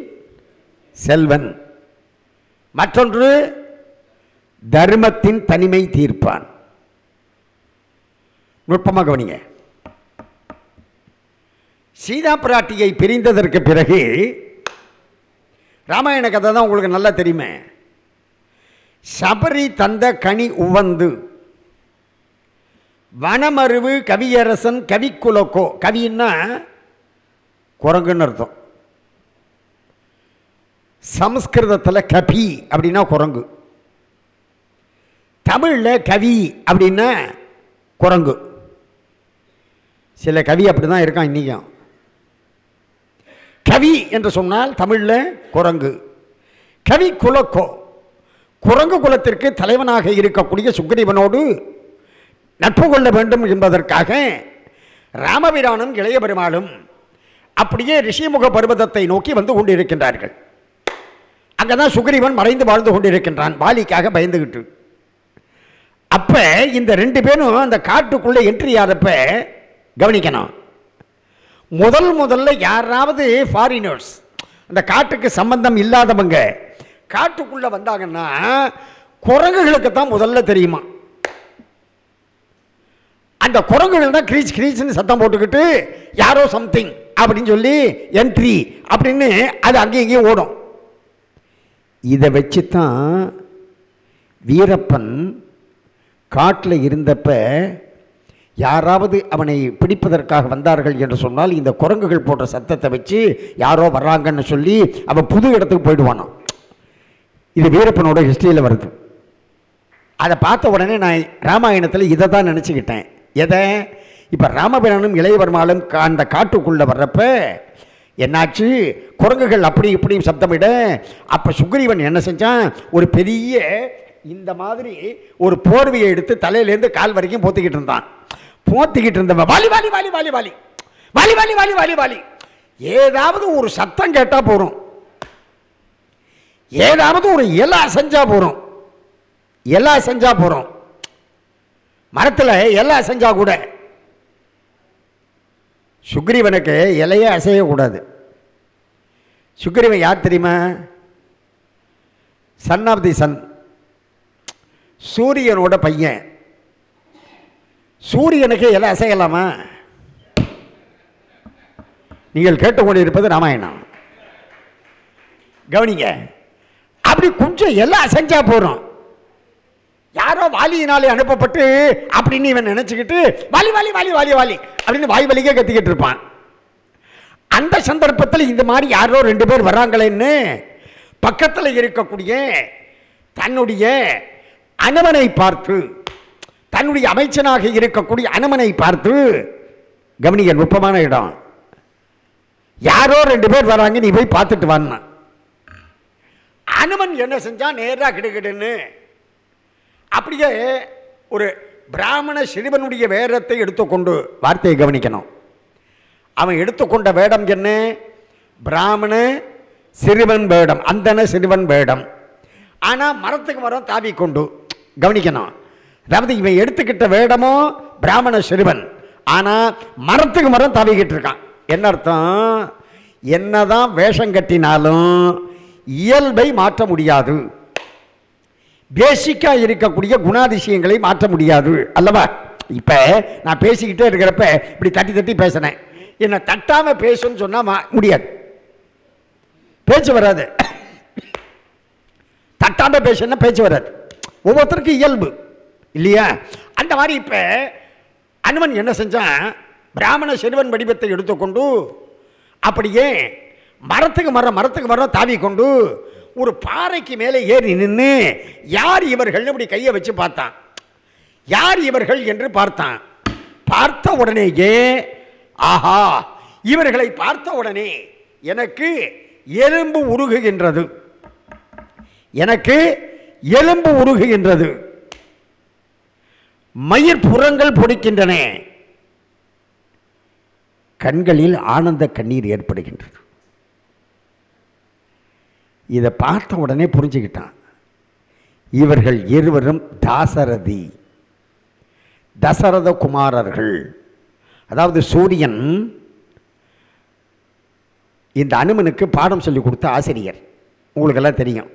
செல்வன், மற்றொன்று தர்மத்தின் தனிமை தீர்ப்பான். நுட்பமாக கவனிங்க. சீதா பிராட்டியை பிரிந்ததற்கு பிறகு ராமாயண கதை தான் உங்களுக்கு நல்லா தெரியுமே. சபரி தந்த கனி உவந்து வனமருவு கவியரசன் கவிக்குலக்கோ. கவின்னா குரங்குன்னு அர்த்தம். சமஸ்கிருதத்தில் கபி அப்படின்னா குரங்கு, தமிழில் கவி அப்படின்னா குரங்கு. சில கவி அப்படி தான் இருக்கான் இன்றைக்கும். கவி என்று சொன்னால் தமிழில் குரங்கு. கவி குலக்கோ, குரங்கு குலத்திற்கு தலைவனாக இருக்கக்கூடிய சுக்ரீவனோடு நட்பு கொள்ள வேண்டும் என்பதற்காக ராமபிரானும் இளைய பெருமாளும் அப்படியே ரிஷிமுக பர்வதத்தை நோக்கி வந்து கொண்டிருக்கின்றார்கள். அங்கதான் சுக்ரீவன் மறைந்து வாழ்ந்து கொண்டிருக்கின்றான், வாலிக்காக பயந்துகிட்டு. அப்ப இந்த 2 பேரும் அந்த காட்டுக்குள்ள என்ட்ரி ஆறப்ப கவனிக்கணும். முதல்ல யாராவது ஃபாரினர்ஸ், அந்த காட்டுக்கு சம்பந்தம் இல்லாதவங்க காட்டுக்குள்ள வந்தாங்கன்னா குரங்குகளுக்கு தான் முதல்ல தெரியுமா. அந்த குரங்குகள் தான் கிரீச் கிரீச்னு சத்தம் போட்டுக்கிட்டு யாரோ சம்திங் அப்படின்னு சொல்லி என்ட்ரி அப்படின்னு அது அங்கேயும் இங்கேயும் ஓடும். இதை வச்சு தான் வீரப்பன் காட்டில் இருந்தப்ப யாராவது அவனை பிடிப்பதற்காக வந்தார்கள் என்று சொன்னால் இந்த குரங்குகள் போன்ற சத்தத்தை வச்சு யாரோ வர்றாங்கன்னு சொல்லி அவன் புது இடத்துக்கு போயிடுவானான். இது வீரப்பனோட ஹிஸ்டரியில் வருது. அதை பார்த்த உடனே நான் ராமாயணத்தில் இதை தான் நினச்சிக்கிட்டேன். எதை? இப்போ ராமபிரானும் இளையவர்மாலும் அந்த காட்டுக்குள்ளே வர்றப்ப என்னாச்சு, குரங்குகள் அப்படி இப்படியும் சப்தமிட, அப்போ சுக்ரீவன் என்ன செஞ்சான், ஒரு பெரிய இந்த மாதிரி ஒரு போர்வையை எடுத்து தலையிலேருந்து கால் வரைக்கும் போத்திக்கிட்டு இருந்தான். போத்திக்கிட்டு இருந்தவன் வாலி வாலி வாலி வாலி வாலி வாலி வாலி வாலி வாலி வாலி ஏதாவது ஒரு சத்தம் கேட்டால் போகிறோம், ஏதாவது ஒரு இலை செஞ்சா போகிறோம், இலை செஞ்சா போகிறோம். மரத்தில் இலை அசைஞ்சா கூட சுக்ரீவனுக்கு இலையே அசையக்கூடாது. சுக்ரீவன் யார் தெரியுமா? சன் ஆஃப் தி சன், சூரியனோட பையன். சூரியனுக்கு இலை அசையலாமா? நீங்கள் கேட்டுக்கொண்டிருப்பது ராமாயணம். கவனிங்க. அப்படி கொஞ்சம் எல்லாம் அசைஞ்சா போறோம். யாரோ வாலியினாலே அனுப்பப்பட்டு அப்படின்னு இவன் நினைச்சுக்கிட்டு வாலி வாலி வாலி வாலி வாலி அப்படின்னு வாய் வலிக்க கத்திக்கிட்டு இருப்பான். அந்த சந்தர்ப்பத்தில் இந்த மாதிரி யாரோ 2 பேர் வர்றாங்களேன்னு பக்கத்தில் இருக்கக்கூடிய தன்னுடைய அனுமனை பார்த்து, தன்னுடைய அமைச்சனாக இருக்கக்கூடிய அனுமனை பார்த்து, கவனிக்க நுட்பமான இடம், யாரோ 2 பேர் வராங்க, நீ போய் பார்த்துட்டு வான்னா. அனுமன் என்ன செஞ்சான், நேராக கிடுகிடுன்னு அப்படியே ஒரு பிராமண சிறுவனுடைய வேடத்தை எடுத்துக்கொண்டு, வார்த்தையை கவனிக்கணும், அவன் எடுத்துக்கொண்ட வேடம் என்ன, பிராமண சிறுவன் வேடம், அந்தன சிறுவன் வேடம். ஆனால் மரத்துக்கு மரம் தாவி கொண்டு, கவனிக்கணும், அதாவது இவன் எடுத்துக்கிட்ட வேடமோ பிராமண சிறுவன், ஆனால் மரத்துக்கு மரம் தாவிக்கிட்டு இருக்கான். என்ன அர்த்தம்? என்னதான் வேஷம் கட்டினாலும் இயல்பை மாற்ற முடியாது, பேசிக்காக இருக்கக்கூடிய குணாதிசயங்களை மாற்ற முடியாது அல்லவா? இப்போ நான் பேசிக்கிட்டே இருக்கிறப்ப இப்படி தட்டி தட்டி பேசினேன், என்னை தட்டாமல் பேசுன்னு சொன்னால் முடியாது, பேச்சு வராது. தட்டாமல் பேசுன்னா பேச்சு வராது, ஒவ்வொருத்தருக்கும் இயல்பு இல்லையா? அந்த மாதிரி இப்போ அனுமன் என்ன செஞ்சான், பிராமண சிறுவன் வடிவத்தை எடுத்துக்கொண்டு அப்படியே மரத்துக்கு மரம் தாவி கொண்டு ஒரு பாறைக்கு மேலே ஏறி நின்று யார் இவர்கள் அப்படி கையை வச்சு பார்த்தான். யார் இவர்கள் என்று பார்த்தான். பார்த்த உடனேயே ஆஹா, இவர்களை பார்த்த உடனே எனக்கு எலும்பு உருகுகின்றது, எனக்கு எலும்பு உருகுகின்றது, மயிர் புறங்கள் பொடிக்கின்றன, கண்களில் ஆனந்த கண்ணீர் ஏற்படுகின்றது. இதை பார்த்த உடனே புரிஞ்சுக்கிட்டான், இவர்கள் இருவரும் தாசரதி, தசரத குமாரர்கள். அதாவது சூரியன் இந்த அனுமனுக்கு பாடம் சொல்லி கொடுத்த ஆசிரியர். உங்களுக்கெல்லாம் தெரியும்,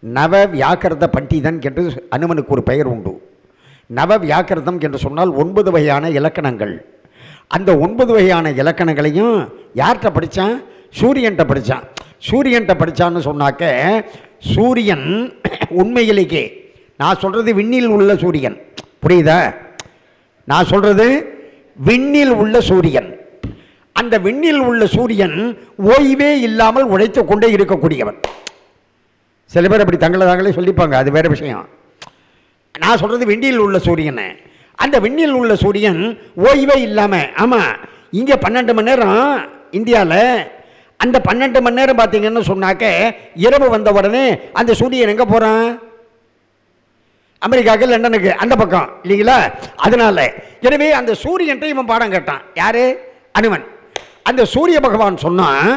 நவ வியாக்கிரத பண்டிதன் என்று அனுமனுக்கு ஒரு பெயர் உண்டு. நவ வியாக்கிரதம் என்று சொன்னால் 9 வகையான இலக்கணங்கள். அந்த 9 வகையான இலக்கணங்களையும் யார்கிட்ட படித்தான்? சூரியன்ட்ட படித்தான். சூரியன்ட்ட படித்தான்னு சொன்னாக்க, சூரியன் உண்மையிலேயே நான் சொல்கிறது விண்ணில் உள்ள சூரியன், புரியுதா? நான் சொல்கிறது விண்ணில் உள்ள சூரியன். அந்த விண்ணில் உள்ள சூரியன் ஓய்வே இல்லாமல் உழைத்து கொண்டே இருக்கக்கூடியவன். சில பேர் அப்படி தங்களை தாங்களே சொல்லிப்பாங்க, அது வேறு விஷயம். நான் சொல்கிறது விண்ணில் உள்ள சூரியனை. அந்த விண்ணில் உள்ள சூரியன் ஓய்வே இல்லாமல், ஆமாம், இங்கே 12 மணி நேரம் இந்தியாவில், அந்த 12 மணி நேரம் பார்த்தீங்கன்னு சொன்னாக்க இரவு வந்த உடனே அந்த சூரியன் எங்கே போகிறான்? அமெரிக்காவுக்கு, லண்டனுக்கு, அந்த பக்கம் இல்லைங்களா? அதனால எனவே அந்த சூரியன்ட்ட இவன் பாடம் கேட்டான். யாரு? அனுமன். அந்த சூரிய பகவான் சொன்னான்,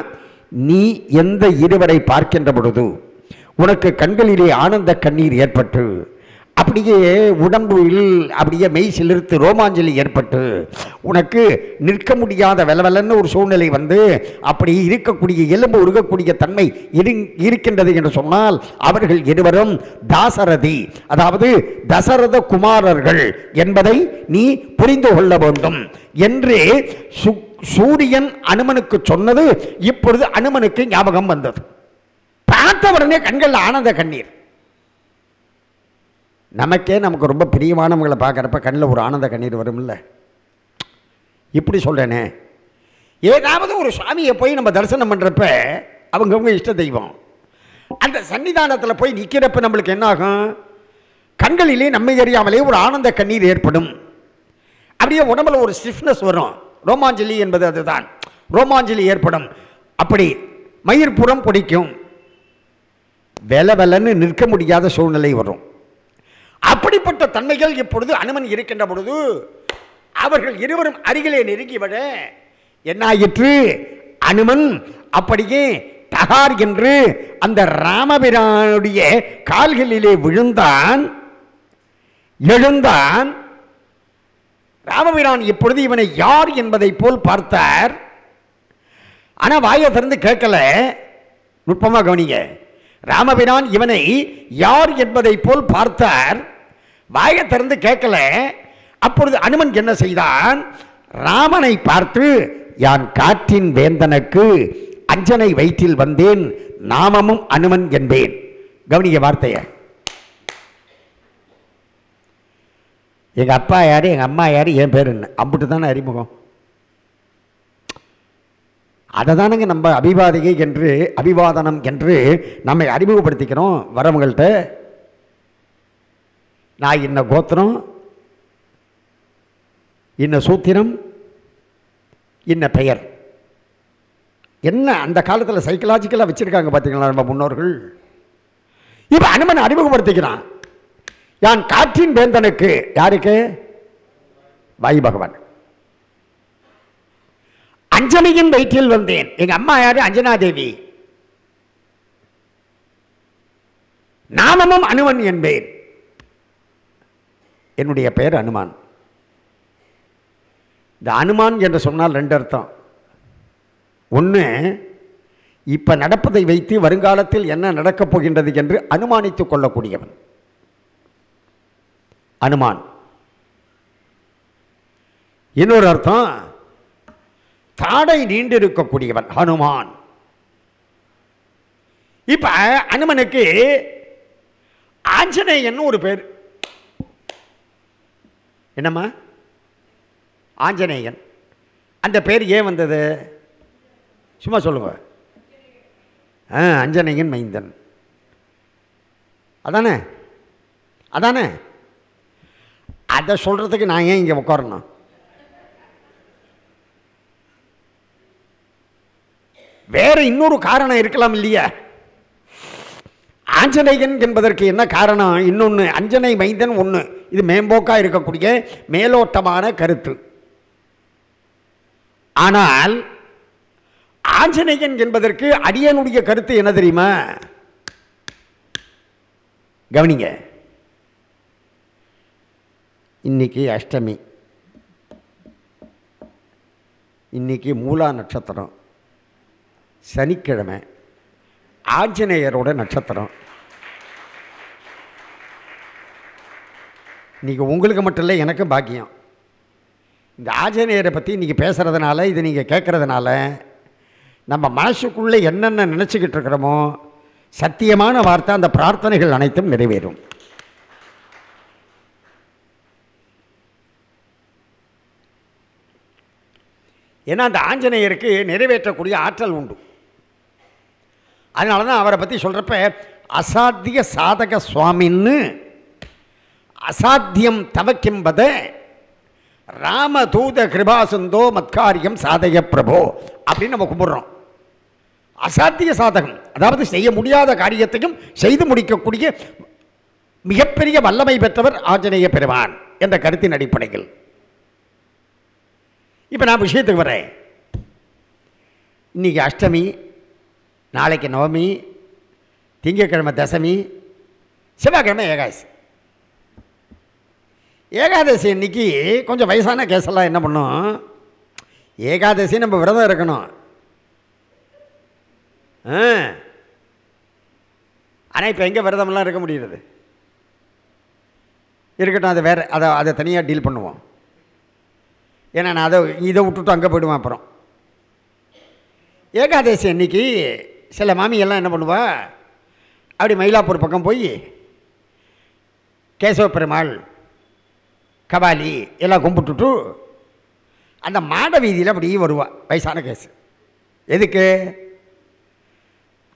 நீ எந்த இருவரை பார்க்கின்ற பொழுது உனக்கு கண்களிலே ஆனந்த கண்ணீர் ஏற்பட்டு அப்படியே உடம்பில் அப்படியே மெய் சிலிர்த்து ரோமாஞ்சலி ஏற்பட்டு உனக்கு நிற்க முடியாத வெலவெலன்னு ஒரு சூழ்நிலை வந்து அப்படி இருக்கக்கூடிய எலும்பு உருகக்கூடிய தன்மை இருக்கின்றது என்று சொன்னால் அவர்கள் இருவரும் தாசரதி, அதாவது தசரத குமாரர்கள் என்பதை நீ புரிந்து கொள்ள வேண்டும் என்று சூரியன் அனுமனுக்கு சொன்னது இப்பொழுது அனுமனுக்கு ஞாபகம் வந்தது. பார்த்த உடனே கண்கள் ஆனந்த கண்ணீர். நமக்கு ரொம்ப பிரியமானவங்களை பார்க்குறப்ப கண்ணில் ஒரு ஆனந்த கண்ணீர் வரும் இல்லை? இப்படி சொல்கிறேனே, ஏதாவது ஒரு சுவாமியை போய் நம்ம தரிசனம் பண்ணுறப்ப அவங்கவுங்க இஷ்ட தெய்வம், அந்த சன்னிதானத்தில் போய் நிற்கிறப்ப நம்மளுக்கு என்ன ஆகும்? கண்களிலே நம்மை அறியாமலே ஒரு ஆனந்த கண்ணீர் ஏற்படும். அப்படியே உடம்புல ஒரு ஸ்டிஃப்னஸ் வரும். ரோமாஞ்சலி என்பது அதுதான், ரோமாஞ்சலி ஏற்படும். அப்படி மயிர்புறம் பிடிக்கும், வெலவெலன்னு நிற்க முடியாத சூழ்நிலை வரும். அப்படிப்பட்ட தன்மைகள் இப்பொழுது அனுமன் இருக்கின்ற பொழுது அவர்கள் இருவரும் அருகிலே நெருங்கிவிட என்னாயிற்று? அனுமன் அப்படியே தகார் என்று அந்த ராமபிரானுடைய கால்களிலே விழுந்தான், எழுந்தான். ராமபிரான் இப்பொழுது இவனை யார் என்பதை போல் பார்த்தார். ஆனால் வாயை திறந்து கேட்கல. நுட்பமாக கவனிங்க, ராமபிரான் இவனை யார் என்பதை போல் பார்த்தார், வாயை திறந்து கேட்கல. அப்பொழுது அனுமன் என்ன செய்தான்? ராமனை பார்த்து, யான் காற்றின் வேந்தனுக்கு அஞ்சனை வயிற்றில் வந்தேன், நாமமும் அனுமன் என்பேன். கவனிக்க வார்த்தைய. எங்க அப்பா யாரு, எங்க அம்மா யாரு, என் பேர் என்ன, அம்பிட்டு தானே அறிமுகம். அதை தானுங்க நம்ம அபிவாதிகை என்று, அபிவாதனம் என்று நம்மை அறிமுகப்படுத்திக்கிறோம் வரவங்கள்ட்ட. நான் இன்ன கோத்திரம், இன்ன சூத்திரம், இன்ன பெயர், என்ன அந்த காலத்தில் சைக்கலாஜிக்கலாக வச்சிருக்காங்க பார்த்தீங்களா நம்ம முன்னோர்கள். இப்போ அனுமன் அறிமுகப்படுத்திக்கிறான். யான் காற்றின் வேந்தனுக்கு, யாருக்கு? வாயு பகவான். அஞ்சனையின் வயிற்றில் வந்தேன். எங்க அம்மா யாரு? அஞ்சனாதேவி. நாமமும் அனுமன் என்பேன். என்னுடைய பெயர் அனுமான். இந்த அனுமான் என்று சொன்னால் 2 அர்த்தம். ஒன்று, இப்போ நடப்பதை வைத்து வருங்காலத்தில் என்ன நடக்கப் போகின்றது என்று அனுமானித்துக் கொள்ளக்கூடியவன் அனுமான். இன்னொரு அர்த்தம், தாடை நீண்டிருக்கக்கூடியவன் ஹனுமான். இப்ப அனுமனுக்கு ஆஞ்சநேயன் ஒரு பேர். என்னம்மா? ஆஞ்சநேயன். அந்த பேர் ஏன் வந்தது? சும்மா சொல்லுங்க. அஞ்சனையன் மைந்தன். அதானே அதானே அதை சொல்கிறதுக்கு நான் ஏன் இங்கே உட்காரணும்? வேற இன்னொரு காரணம் இருக்கலாம் இல்லையா? ஆஞ்சநேயன் என்பதற்கு என்ன காரணம்? இன்னொன்று, அஞ்சனை மைந்தன் ஒன்று. இது மேம்போக்காக இருக்கக்கூடிய மேலோட்டமான கருத்து. ஆனால் ஆஞ்சநேயன் என்பதற்கு அடியனுடைய கருத்து என்ன தெரியுமா? கவனிங்க. இன்னைக்கு அஷ்டமி, இன்னைக்கு மூலா நட்சத்திரம், சனிக்கிழமை, ஆஞ்சநேயரோட நட்சத்திரம். இன்றைக்கி உங்களுக்கு மட்டும் இல்லை, எனக்கு பாக்கியம். இந்த ஆஞ்சநேயரை பற்றி இன்றைக்கி பேசுகிறதுனால, இது நீங்கள் கேட்குறதுனால நம்ம மனசுக்குள்ளே என்னென்ன நினச்சிக்கிட்டு இருக்கிறோமோ சத்தியமான வார்த்தை, அந்த பிரார்த்தனைகள் அனைத்தும் நிறைவேறும். ஏன்னா அந்த ஆஞ்சநேயருக்கு நிறைவேற்றக்கூடிய ஆற்றல் உண்டு. அதனால தான் அவரை பற்றி சொல்கிறப்ப அசாத்திய சாதக சுவாமின்னு, அசாத்தியம் தவக்கிம்பத ராமதூத கிருபாசுந்தோ மத்காரியம் சாதய பிரபோ அப்படின்னு நம்ம கும்பிட்றோம். அசாத்திய சாதகம், அதாவது செய்ய முடியாத காரியத்தையும் செய்து முடிக்கக்கூடிய மிகப்பெரிய வல்லமை பெற்றவர் ஆஞ்சநேய பெருமான் என்ற கருத்தின் அடிப்படையில். இப்போ நான் விஷயத்துக்கு வரேன். இன்றைக்கி அஷ்டமி, நாளைக்கு நவமி, திங்கட்கிழமை தசமி, செவ்வாய்க்கிழமை ஏகாதசி. ஏகாதசி அன்னைக்கு கொஞ்சம் வயசான கேஸெல்லாம் என்ன பண்ணும்? ஏகாதசி நம்ம விரதம் இருக்கணும். ஆனால் இப்போ எங்கே விரதமெல்லாம் இருக்க முடியுறது? இருக்கட்டும், அது வேறு, அதை தனியாக டீல் பண்ணுவோம். ஏன்னா நான் இதை விட்டுட்டு அங்கே போயிடுவேன். அப்புறம் ஏகாதசி அன்னைக்கு சில மாமியெல்லாம் என்ன பண்ணுவா, அப்படி மயிலாப்பூர் பக்கம் போய் கேசவ பெருமாள், கபாலி எல்லாம் கும்பிட்டுட்டு அந்த மாட வீதியில் அப்படியே வருவா வயசான கேஸ். எதுக்கு?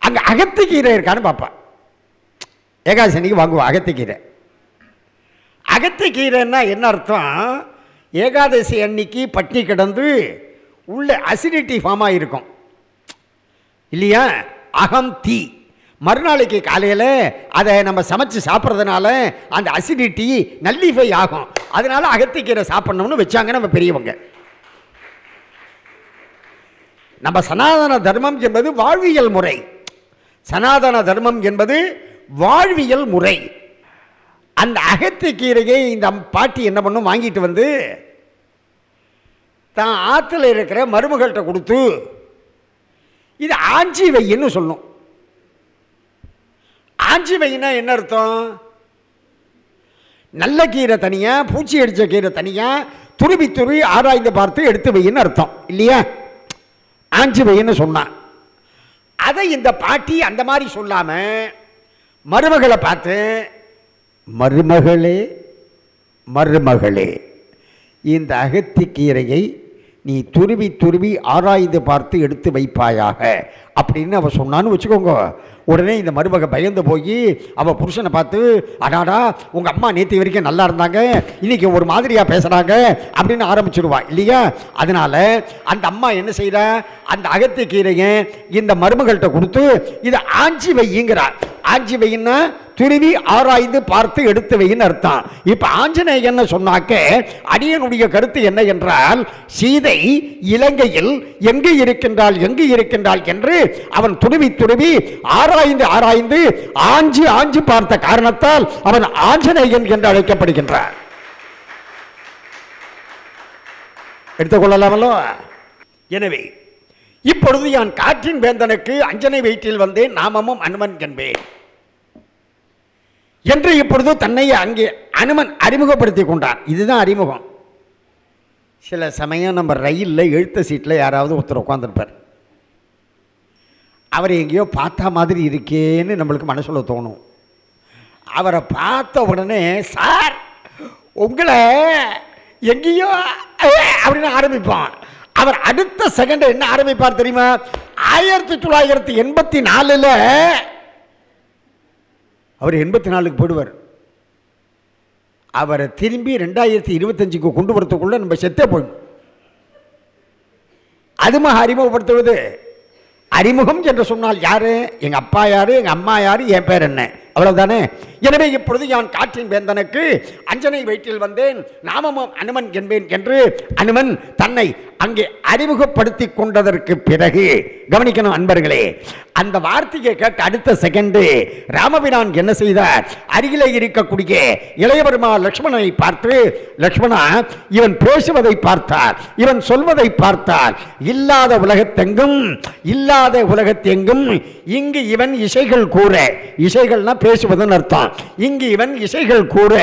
அங்கே அகத்திக்கீரை இருக்கான்னு பார்ப்பா. ஏகாதசி அன்னைக்கு வாங்குவா அகத்திக்கீரை. அகத்திக்கீரைன்னா என்ன அர்த்தம்? ஏகாதசி அன்னைக்கு பட்னி கிடந்து உள்ள அசிடிட்டி ஃபார்ம் ஆகிருக்கும் இல்லையா? அகம் தீ. மறுநாளைக்கு காலையில் அதை நம்ம சமைச்சு சாப்பிட்றதுனால அந்த அசிடிட்டி நல்லிஃபை ஆகும். அதனால அகத்திக்கீரை சாப்பிட்ணும்னு வச்சாங்க நம்ம பெரியவங்க. நம்ம சனாதன தர்மம் என்பது வாழ்வியல் முறை. சனாதன தர்மம் என்பது வாழ்வியல் முறை. அந்த அகத்திக்கீரையை இந்த பாட்டி என்ன பண்ணும், வாங்கிட்டு வந்து தான் ஆற்றுல இருக்கிற மருமகள்கிட்ட கொடுத்து இது ஆஞ்சி வையின்னு சொல்லும். ஆஞ்சி வையினா என்ன அர்த்தம்? நல்ல கீரை தனியாக, பூச்சி அடித்த கீரை தனியாக, துருவி ஆராய்ந்து பார்த்து எடுத்து வையின்னு அர்த்தம் இல்லையா? ஆஞ்சி வையின்னு சொன்னான். அதை இந்த பாட்டி அந்த மாதிரி சொல்லாமல் மருமகளை பார்த்து, மருமகளே மருமகளே, இந்த அகத்திக்கீரையை நீ துருவி ஆராய்ந்து பார்த்து எடுத்து வைப்பாயாக அப்படின்னு அவள் சொன்னான்னு வச்சுக்கோங்க. உடனே இந்த மருமக பயந்து போய் அவள் புருஷனை பார்த்து, அடாடா உங்கள் அம்மா நேற்று வரைக்கும் நல்லா இருந்தாங்க, இன்றைக்கி ஒரு மாதிரியாக பேசுகிறாங்க அப்படின்னு ஆரம்பிச்சிடுவா இல்லையா? அதனால் அந்த அம்மா என்ன செய்கிறா, அந்த அகத்திக்கீரையை இந்த மருமகள்கிட்ட கொடுத்து இதை ஆஞ்சி வையுங்கிறார். ஆஞ்சி வையின்னா துருவி ஆராய்ந்து பார்த்து எடுத்து வையின்னு அர்த்தம். இப்போ ஆஞ்சநேயன் சொன்னாக்க அடியனுடைய கருத்து என்ன என்றால், சீதை இலங்கையில் எங்கு இருக்கின்றாள் என்று அவன் துருவி ஆராய்ந்து ஆஞ்சி பார்த்த காரணத்தால் அவன் ஆஞ்சநேயன் என்று அழைக்கப்படுகின்றான். எடுத்துக்கொள்ளலாமல்லோ? எனவே இப்பொழுது யான் காற்றின் வேந்தனுக்கு அஞ்சனை வயிற்றில் வந்தேன், நாமமும் அனுமன் என்பேன் என்று இப்பொழுது தன்னை அங்கே அனுமன் அறிமுகப்படுத்திக் கொண்டான். இதுதான் அறிமுகம். சில சமயம் நம்ம ரயிலில் எழுத்த சீட்டில் யாராவது ஒருத்தர் உட்காந்துருப்பார். அவர் எங்கேயோ பார்த்தா மாதிரி இருக்கேன்னு நம்மளுக்கு மனசுல தோணும். அவரை பார்த்த உடனே, சார் உங்களை எங்கேயோ அப்படின்னு ஆரம்பிப்பான். அவர் அடுத்த செகண்ட் என்ன ஆரம்பிப்பார் தெரியுமா? 1984 அவர் 84க்கு போயிடுவார். அவரை திரும்பி 2025க்கு கொண்டு வரத்துக்குள்ள நம்ம செத்தே போயிடும். அதுமாக அறிமுகப்படுத்துவது. அறிமுகம் என்று சொன்னால் யாரு? எங்க அப்பா யாரு, எங்க அம்மா யாரு, என் பேர் என்ன, அவ்வளவுதானே. எனவே இப்பொழுது யான் காற்றின் வேந்தனுக்கு அஞ்சனை வயிற்றில் வந்தேன், நாமமும் அனுமன் என்பேன் என்று அனுமன் தன்னை அங்கே அறிமுகப்படுத்தி கொண்டதற்கு பிறகு கவனிக்கணும் அன்பர்களே, அந்த வார்த்தையை கேட்ட அடுத்த செகண்டு ராமபிரான் என்ன செய்தார்? அருகிலே இருக்கக்கூடிய இளையபெருமா லக்ஷ்மணனை பார்த்து, லக்ஷ்மணா, இவன் பேசுவதை பார்த்தார், இவன் சொல்வதை பார்த்தார், இல்லாத உலகத்தெங்கும் இங்கு இவன் இசைகள் கூற, இசைகள்னா பேசுவதன் அர்த்தம், இங்கு இவன் இசைகள் கூற,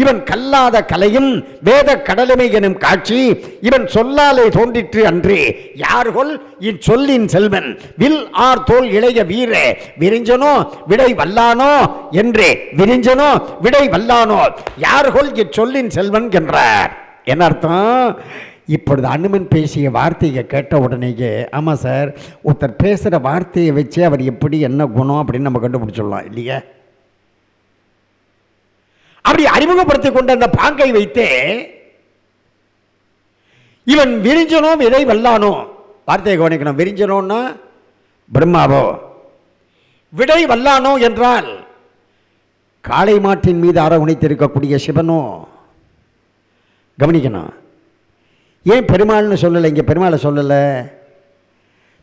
இவன் கல்லாத கலையும் வேத கடலுமை எனும் காட்சி இவன் சொல்லாலே தோன்றிற்று அன்று, யார்கொல் இச்சொல்லின் செல்வன் வில் ஆர் தோல் இளைய வீர விரிஞ்சனோ விடை வல்லானோ என்று, விரிஞ்சனோ விடை வல்லானோ யார்கொல் இச்சொல்லின் செல்வன் என்றார். என்ன அர்த்தம்? இப்பொழுது அனுமன் பேசிய வார்த்தையை கேட்ட உடனேயே, ஆமாம் சார், ஒருத்தர் பேசுகிற வார்த்தையை வச்சு அவர் எப்படி என்ன குணம் அப்படின்னு நம்ம கண்டுபிடிச்சிடலாம் இல்லையா? அப்படி அறிமுகப்படுத்தி கொண்ட அந்த பாங்கை வைத்தே இவன் விரிஞ்சனோ விதை வல்லானோ, வார்த்தையை கவனிக்கணும். விரிஞ்சனோன்னா பிரம்மாவோ, விடை வல்லானோ என்றால் காளை மாட்டின் மீது அரவணைத்திருக்கக்கூடிய சிவனோ. கவனிக்கணும். ஏன் பெருமாள்னு சொல்லலை? இங்கே பெருமாளை சொல்லலை.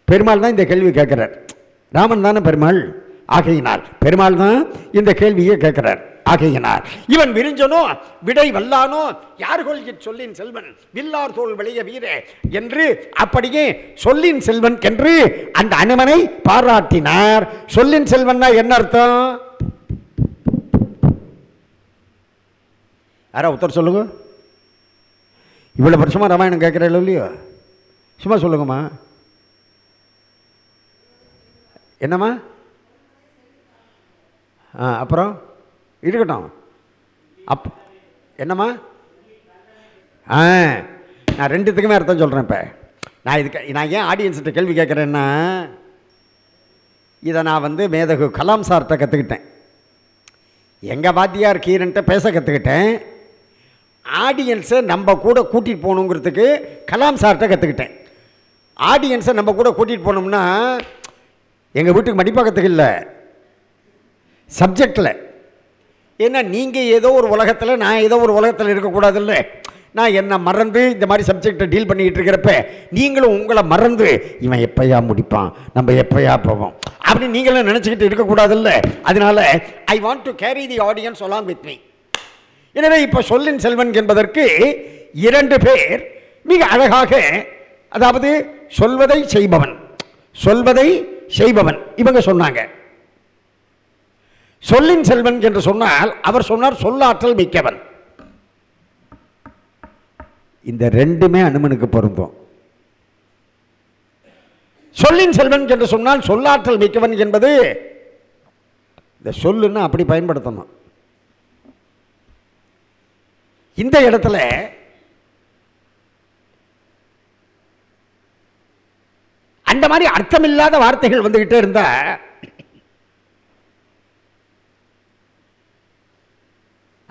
பெருமாள் தான் இந்த கேள்வி கேட்கிறார். ராமன் தானே பெருமாள். ஆகையினால் பெருமாள் தான் இந்த கேள்வியை கேட்கிறார். ஆகையினார் இவன் விரிஞ்சனோ விடை வல்லானோ யார்கொல் சொல்லின் செல்வன் வில்லார் தோல் விளைய வீர என்று அப்படியே சொல்லின் செல்வன் என்று அந்த அனுமனை பாராட்டினார். சொல்லின் செல்வன்னா என்ன அர்த்தம்? யாரா உத்தர் சொல்லுங்க. இவ்வளவு வருஷமா ராமாயணம் கேட்கிறீங்களோ இல்லையோ, சும்மா சொல்லுங்கம்மா. என்னம்மா? அப்புறம் இருக்கட்டும். என்னம்மா? நான் ரெண்டுத்துக்குமே அர்த்தம் சொல்கிறேன். இப்போ நான் ஏன் ஆடியன்ஸ்கிட்ட கேள்வி கேட்குறேன்னா, இதை நான் மேதகு கலாம் சார்கிட்ட கற்றுக்கிட்டேன். எங்கள் வாத்தியார் கீரன்ட்ட பேச கற்றுக்கிட்டேன். ஆடியன்ஸை நம்ம கூட கூட்டிகிட்டு போகணுங்கிறதுக்கு கலாம் சார்கிட்ட கற்றுக்கிட்டேன். ஆடியன்ஸை நம்ம கூட கூட்டிகிட்டு போனோம்னா எங்கள் வீட்டுக்கு மடிப்பாக்கத்துக்கு இல்லை, சப்ஜெக்டில். ஏன்னா நீங்கள் ஏதோ ஒரு உலகத்தில், நான் ஏதோ ஒரு உலகத்தில் இருக்கக்கூடாதுல்ல. நான் என்னை மறந்து இந்த மாதிரி சப்ஜெக்டை டீல் பண்ணிக்கிட்டு இருக்கிறப்ப நீங்களும் உங்களை மறந்து இவன் எப்போயா முடிப்பான், நம்ம எப்போயா போவோம் அப்படின்னு நீங்களும் நினச்சிக்கிட்டு இருக்கக்கூடாதுல்ல. அதனால I want to carry the audience along with me. எனவே இப்போ சொல்லின் செல்வன் என்பதற்கு இரண்டு பேர் மிக அழகாக, அதாவது சொல்வதை செய்பவன், சொல்வதை செய்பவன் இவங்க சொன்னாங்க. சொல்லின் செல்வன் என்று சொன்னால் அவர் சொன்னார் சொல்லாற்றல் மிக்கவன். இந்த ரெண்டுமே அனுமனுக்கு பொருந்தும். சொல்லின் செல்வன் என்று சொன்னால் சொல்லாற்றல் மிக்கவன் என்பது இந்த சொல்லுன்னு அப்படி பயன்படுத்தணும். இந்த இடத்துல அந்த மாதிரி அர்த்தமில்லாத வார்த்தைகள் வந்துகிட்டே இருந்தா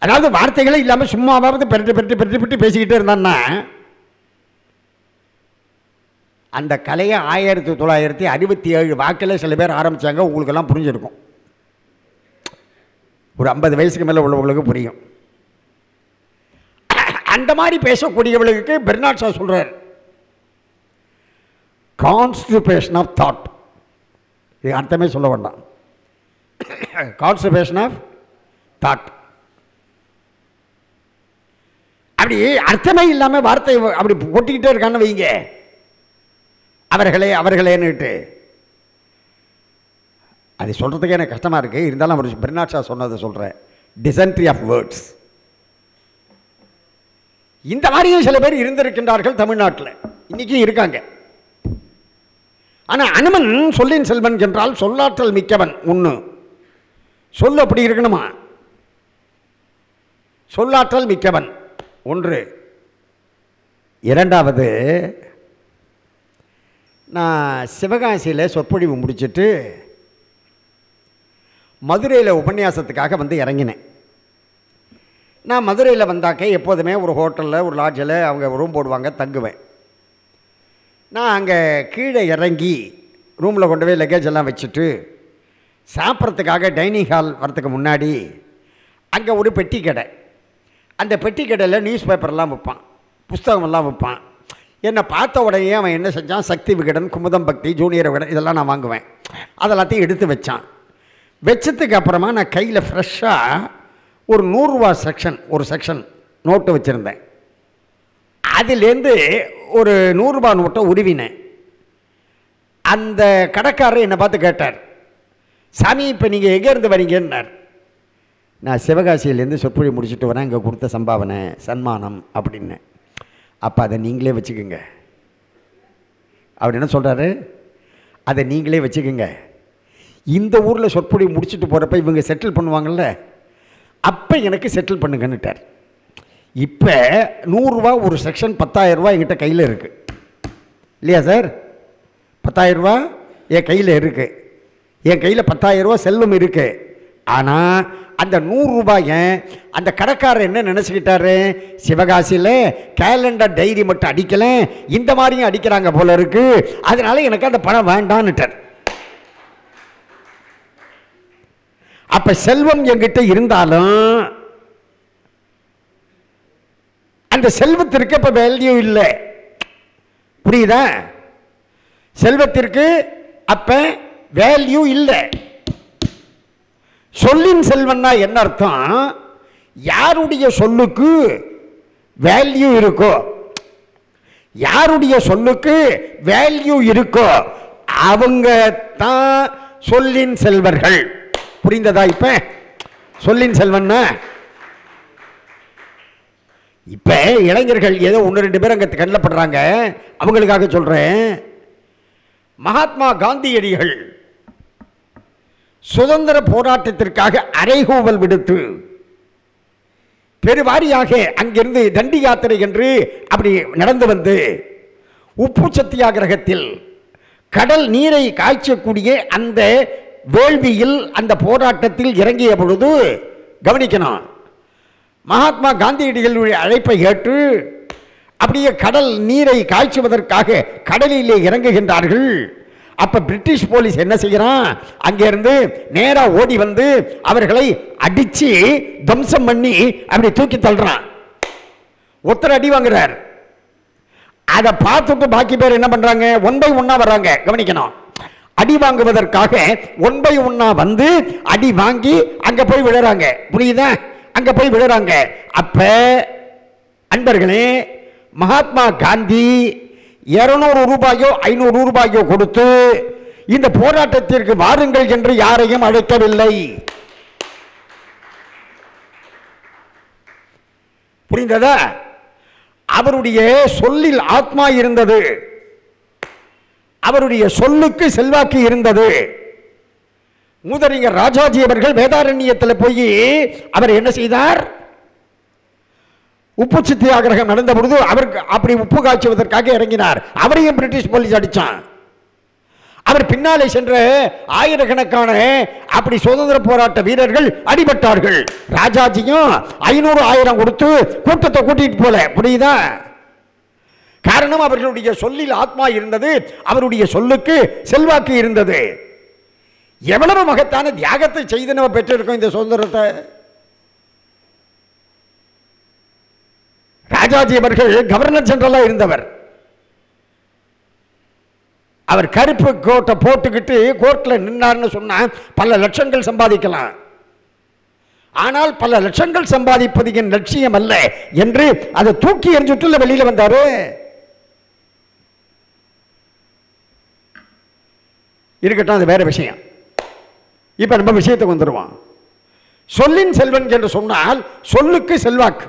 அதாவது வார்த்தைகளே இல்லாமல் சும்மாவாவது பெருட்டு பேசிக்கிட்டே இருந்தான்னா அந்த கலையை 1967 வாக்கில் சில பேர் ஆரம்பித்தாங்க. உங்களுக்கெல்லாம் புரிஞ்சிருக்கும். ஒரு 50 வயசுக்கு மேலே உள்ளவங்களுக்கு புரியும். அந்த மாதிரி பேசக்கூடியவர்களுக்கு பெர்னாட் ஷா சொல்கிறார், கான்ஸ்டிபேஷன் ஆஃப் தாட். இது அர்த்தமே சொல்ல வேண்டாம். Constipation of thought. அப்படி அர்த்தமே இல்லாமல் வார்த்தை அப்படி கொட்டிக்கிட்டே இருக்கான்னு வைங்க, அவர்களேன்னுட்டு. அது சொல்கிறதுக்கே எனக்கு கஷ்டமாக இருக்குது. இருந்தாலும் அவர் பெர்னாட் ஷா சொன்னதை சொல்கிறேன், டிசென்ட்ரி ஆஃப் வேர்ட்ஸ். இந்த மாதிரியும் சில பேர் இருந்திருக்கின்றார்கள் தமிழ்நாட்டில், இன்றைக்கும் இருக்காங்க. ஆனால் அனுமன் சொல்லின் செல்வன் என்றால் சொல்லாற்றல் மிக்கவன். ஒன்று சொல் அப்படி இருக்கணுமா, சொல்லாற்றல் மிக்கவன் ஒன்று. இரண்டாவது, நான் சிவகாசியில் சொற்பொழிவு முடிச்சுட்டு மதுரையில் உபன்யாசத்துக்காக வந்து இறங்கினேன். நான் மதுரையில் வந்தாக்க எப்போதுமே ஒரு ஹோட்டலில் ஒரு லாட்ஜில் அவங்க ரூம் போடுவாங்க, தங்குவேன். நான் அங்கே கீழே இறங்கி ரூமில் கொண்டு போய் லக்கேஜ் எல்லாம் வச்சுட்டு சாப்பிட்றதுக்காக டைனிங் ஹால் வரத்துக்கு முன்னாடி அங்கே ஒரு பெட்டி கடை. அந்த பெட்டி கடையில் நியூஸ் பேப்பர்லாம் விற்பான், புஸ்தகமெல்லாம் விற்பான். என்னை பார்த்த உடனே அவன் என்ன செஞ்சான், சக்தி விகடன், குமுதம் பக்தி, ஜூனியர் விகடன் இதெல்லாம் நான் வாங்குவேன். அதெல்லாத்தையும் எடுத்து வச்சான். வச்சதுக்கு அப்புறமா நான் கையில் ஃப்ரெஷ்ஷாக ஒரு 100 ரூபா ஒரு செக்ஷன் நோட்டு வச்சுருந்தேன். அதுலேருந்து ஒரு 100 ரூபா நோட்டை உருவினேன். அந்த கடைக்காரர் என்னை பார்த்து கேட்டார், சாமி இப்போ நீங்கள் எங்கேருந்து வரீங்கன்னார். நான் சிவகாசியிலேருந்து சொற்பொழிவு முடிச்சுட்டு வரேன், இங்கே கொடுத்த சம்பாவனை சன்மானம் அப்படின்னு. அப்போ அதை நீங்களே வச்சுக்கோங்க அப்படின்னு சொல்கிறாரு. அதை நீங்களே வச்சுக்கோங்க, இந்த ஊரில் சொற்பொழிவு முடிச்சுட்டு போகிறப்ப இவங்க செட்டில் பண்ணுவாங்கள்ல, அப்போ எனக்கு செட்டில் பண்ணுங்கன்னுட்டார். இப்போ 100 ரூபா ஒரு செக்ஷன் 10,000 ரூபா என்கிட்ட கையில் இருக்குது இல்லையா சார்? 10,000 ரூபா என் கையில் இருக்குது. என் கையில் 10,000 ரூபா செல்வம் இருக்குது. ஆனால் அந்த 100 ரூபாயை அந்த கடைக்காரர் என்ன நினச்சிக்கிட்டாரு, சிவகாசியில் கேலண்டர் டைரி மட்டும் அடிக்கலை, இந்த மாதிரியும் அடிக்கிறாங்க போல இருக்கு, அதனால எனக்கு அந்த பணம் வேண்டான்னுட்டார். அப்ப செல்வம் என்கிட்ட இருந்தாலும் அந்த செல்வத்திற்கு இப்ப வேல்யூ இல்லை. புரியுதா? செல்வத்திற்கு அப்ப வேல்யூ இல்லை. சொல்லின் செல்வன்னா என்ன அர்த்தம்? யாருடைய சொல்லுக்கு வேல்யூ இருக்கோ, யாருடைய சொல்லுக்கு வேல்யூ இருக்கோ அவங்க தான் சொல்லின் செல்வர்கள். புரிந்ததா? இப்ப சொல்லின் செல்வன்னா இப்ப இளைஞர்கள் ஏதோ 1-2 பேர் அங்க கண்ணில் படுறாங்க, அவங்களுக்காக சொல்றேன். மகாத்மா காந்தியடிகள் சுதந்திர போராட்டத்திற்காக அறைகூவல் விடுத்து பெருவாரியாக அங்கிருந்து தண்டி யாத்திரை என்று அப்படி நடந்து வந்து உப்பு சத்தியாகிரகத்தில் கடல் நீரை காய்ச்சக்கூடிய அந்த வேள்வியில் அந்த போராட்டத்தில் இறங்கிய பொழுது கவனிக்கணும், மகாத்மா காந்தியடிகளுடைய அழைப்பை ஏற்று அப்படியே கடல் நீரை காய்ச்சுவதற்காக கடலிலே இறங்குகின்றார்கள். அப்ப பிரிட்டிஷ் போலீஸ் என்ன செய்யறான், அங்கிருந்து நேரா ஓடி வந்து அவர்களை அடிச்சு தம்சம் பண்ணி அப்படி தூக்கி தள்ளுறான். ஒருத்தர் அடி வாங்குறார். அதை பார்த்துட்டு பாக்கி பேர் என்ன பண்றாங்க, 1 by 1 வர்றாங்க. கவனிக்கணும், அடி வாங்குவதற்காக 1 by 1 வந்து அடி வாங்கி அங்க போய் விழுறாங்க. புரியுதா? அங்க போய் விழுறாங்க. அப்ப அன்பர்களே, மகாத்மா காந்தி 200 ரூபாயோ 500 ரூபாயோ கொடுத்து இந்த போராட்டத்திற்கு வாருங்கள் என்று யாரையும் அழைக்கவில்லை. புரிந்ததா? அவருடைய சொல்லில் ஆத்மா இருந்தது, அவருடைய சொல்லுக்கு செல்வாக்கு இருந்தது. மூதறிஞர் ராஜாஜி அவர்கள் வேதாரண்யத்தில் போய் அவர் என்ன செய்தார், உப்பு சத்தியாகிரகம் நடந்த பொழுது அவருக்கு அப்படி உப்பு காய்ச்சுவதற்காக இறங்கினார். அவரையும் பிரிட்டிஷ் போலீஸ் அடிச்சான். அவர் பின்னாலே சென்ற ஆயிரக்கணக்கான அப்படி சுதந்திர போராட்ட வீரர்கள் அடிபட்டார்கள். ராஜாஜியும் 500-1000 கொடுத்து கூட்டத்தை கூட்டிட்டு போல. புரியுதா? காரணம், அவர்களுடைய சொல்லில் ஆத்மா இருந்தது, அவருடைய சொல்லுக்கு செல்வாக்கு இருந்தது. எவ்வளவு மகத்தான தியாகத்தை செய்து நம்ம பெற்றிருக்கோம் இந்த சுதந்திரத்தை. ராஜாஜி அவர்கள் கவர்னர் ஜெனரலா இருந்தவர். அவர் கருப்பு கோட்டை போட்டுக்கிட்டு கோர்ட்ல நின்னார்னு சொன்னா பல லட்சங்கள் சம்பாதிக்கலாம். ஆனால் பல லட்சங்கள் சம்பாதிப்பது என் லட்சியம் அல்ல என்று அதை தூக்கி எறிஞ்சுட்டு வெளியில வந்தாரு. இருக்கட்டும், அது வேற விஷயம். இப்ப நம்ம விஷயத்துக்கு வந்துடுவோம். சொல்லின் செல்வன் என்று சொன்னால் சொல்லுக்கு செல்வாக்கு.